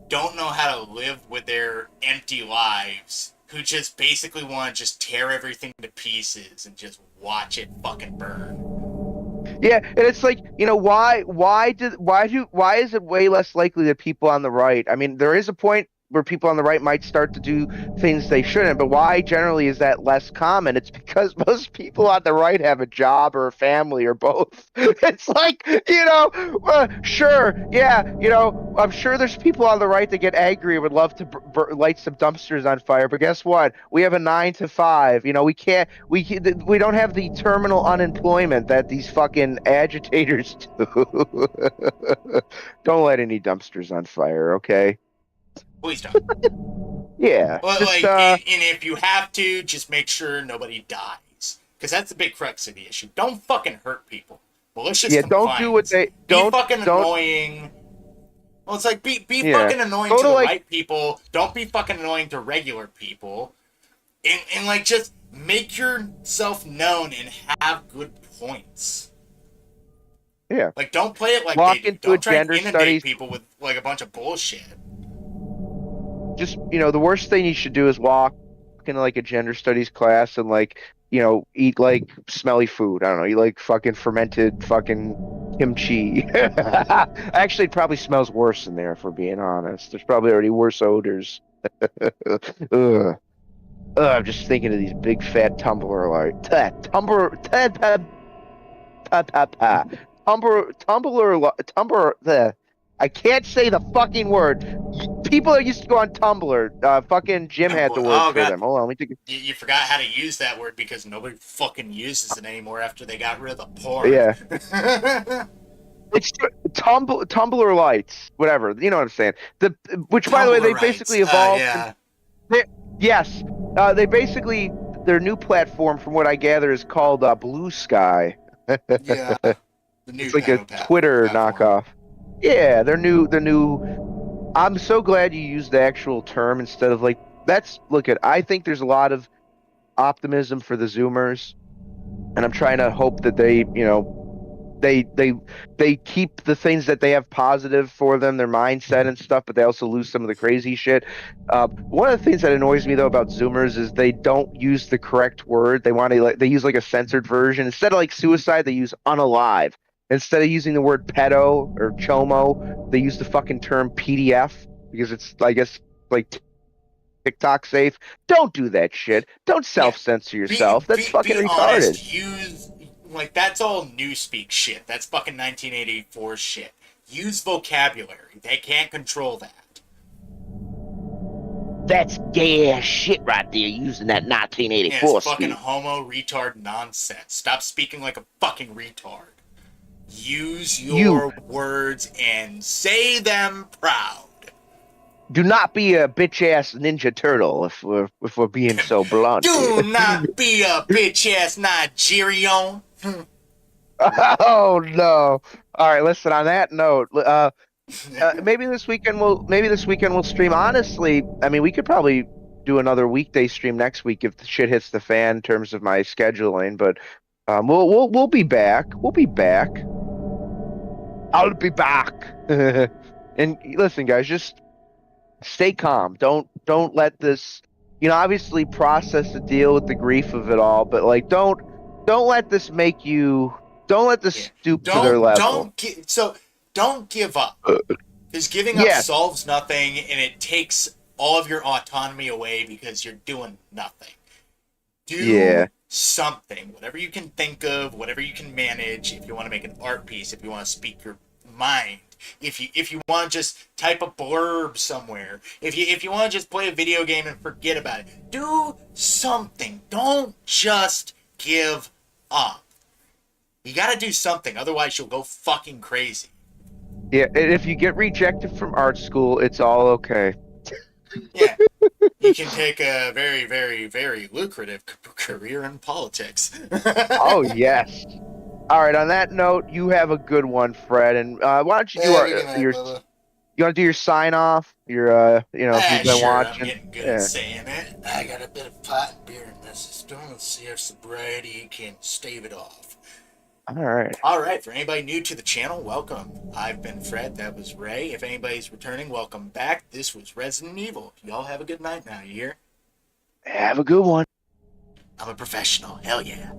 don't know how to live with their empty lives, who just basically want to just tear everything to pieces and just watch it fucking burn. Yeah, and it's like, why is it way less likely that people on the right? I mean, there is a point where people on the right might start to do things they shouldn't, but why generally is that less common? It's because most people on the right have a job or a family or both. It's like, sure, yeah, I'm sure there's people on the right that get angry and would love to light some dumpsters on fire, but guess what? We have a 9 to 5. We don't have the terminal unemployment that these fucking agitators do. Don't light any dumpsters on fire, okay? Please don't. Yeah, But just and if you have to, just make sure nobody dies, because that's the big crux of the issue. Don't fucking hurt people. Malicious don't do what they don't be fucking don't, annoying. Well, it's like be yeah. fucking annoying to the right people. Don't be fucking annoying to regular people, and like just make yourself known and have good points. Yeah, like don't play it like walk they do. into Don't a try and gender inundate studies. people with like a bunch of bullshit. Just the worst thing you should do is walk into like a gender studies class and like eat like smelly food. I don't know, eat like fucking fermented fucking kimchi. Actually, it probably smells worse in there, if we're being honest. There's probably already worse odors. Ugh. I'm just thinking of these big fat tumbler the I can't say the fucking word. People that used to go on Tumblr, fucking Jim had the word for them. Hold on, let me take You forgot how to use that word because nobody fucking uses it anymore after they got rid of the porn. Yeah. It's Tumblr lights, whatever. You know what I'm saying? Which, by the way, they basically evolved. Yeah. Yes, they basically their new platform, from what I gather, is called Blue Sky. Yeah. It's like a Twitter knockoff. Yeah, they're new. I'm so glad you used the actual term instead of like. I think there's a lot of optimism for the Zoomers, and I'm trying to hope that they keep the things that they have positive for them, their mindset and stuff, but they also lose some of the crazy shit. One of the things that annoys me though about Zoomers is they don't use the correct word. They use like a censored version. Instead of like suicide, they use unalive. Instead of using the word pedo or chomo, they use the fucking term PDF because it's, I guess, like TikTok safe. Don't do that shit. Don't self-censor yourself. That's fucking retarded. Honest, that's all newspeak shit. That's fucking 1984 shit. Use vocabulary. They can't control that. That's gay ass shit right there, using that 1984 it's speak. Fucking homo retard nonsense. Stop speaking like a fucking retard. Use your words and say them proud. Do not be a bitch ass Ninja Turtle if we're being so blunt. Do not be a bitch ass Nigerian. Oh no! All right, listen. On that note, maybe this weekend we'll stream. Honestly, I mean, we could probably do another weekday stream next week if the shit hits the fan in terms of my scheduling. But we'll be back. We'll be back. I'll be back. And listen, guys, just stay calm. Don't let this. Obviously process and deal with the grief of it all. But like, don't let this make you. Don't let this stoop to their level. Don't give up. Because giving up solves nothing, and it takes all of your autonomy away because you're doing nothing. Do something. Whatever you can think of, whatever you can manage. If you want to make an art piece, if you want to speak your mind, if you want to just type a blurb somewhere, if you want to just play a video game and forget about it, do something. Don't just give up. You gotta do something, otherwise you'll go fucking crazy. Yeah, and if you get rejected from art school, it's all okay. Yeah, you can take a very, very, very lucrative career in politics. Oh, yes. All right, on that note, you have a good one, Fred, and why don't you do you want to do your sign-off? If you've been watching. I'm getting good at saying it. I got a bit of pot and beer in my system. Let's see if sobriety can stave it off. All right. All right, for anybody new to the channel, welcome. I've been Fred, that was Ray. If anybody's returning, welcome back. This was Resident Evil. Y'all have a good night now, you hear? Have a good one. I'm a professional, hell yeah.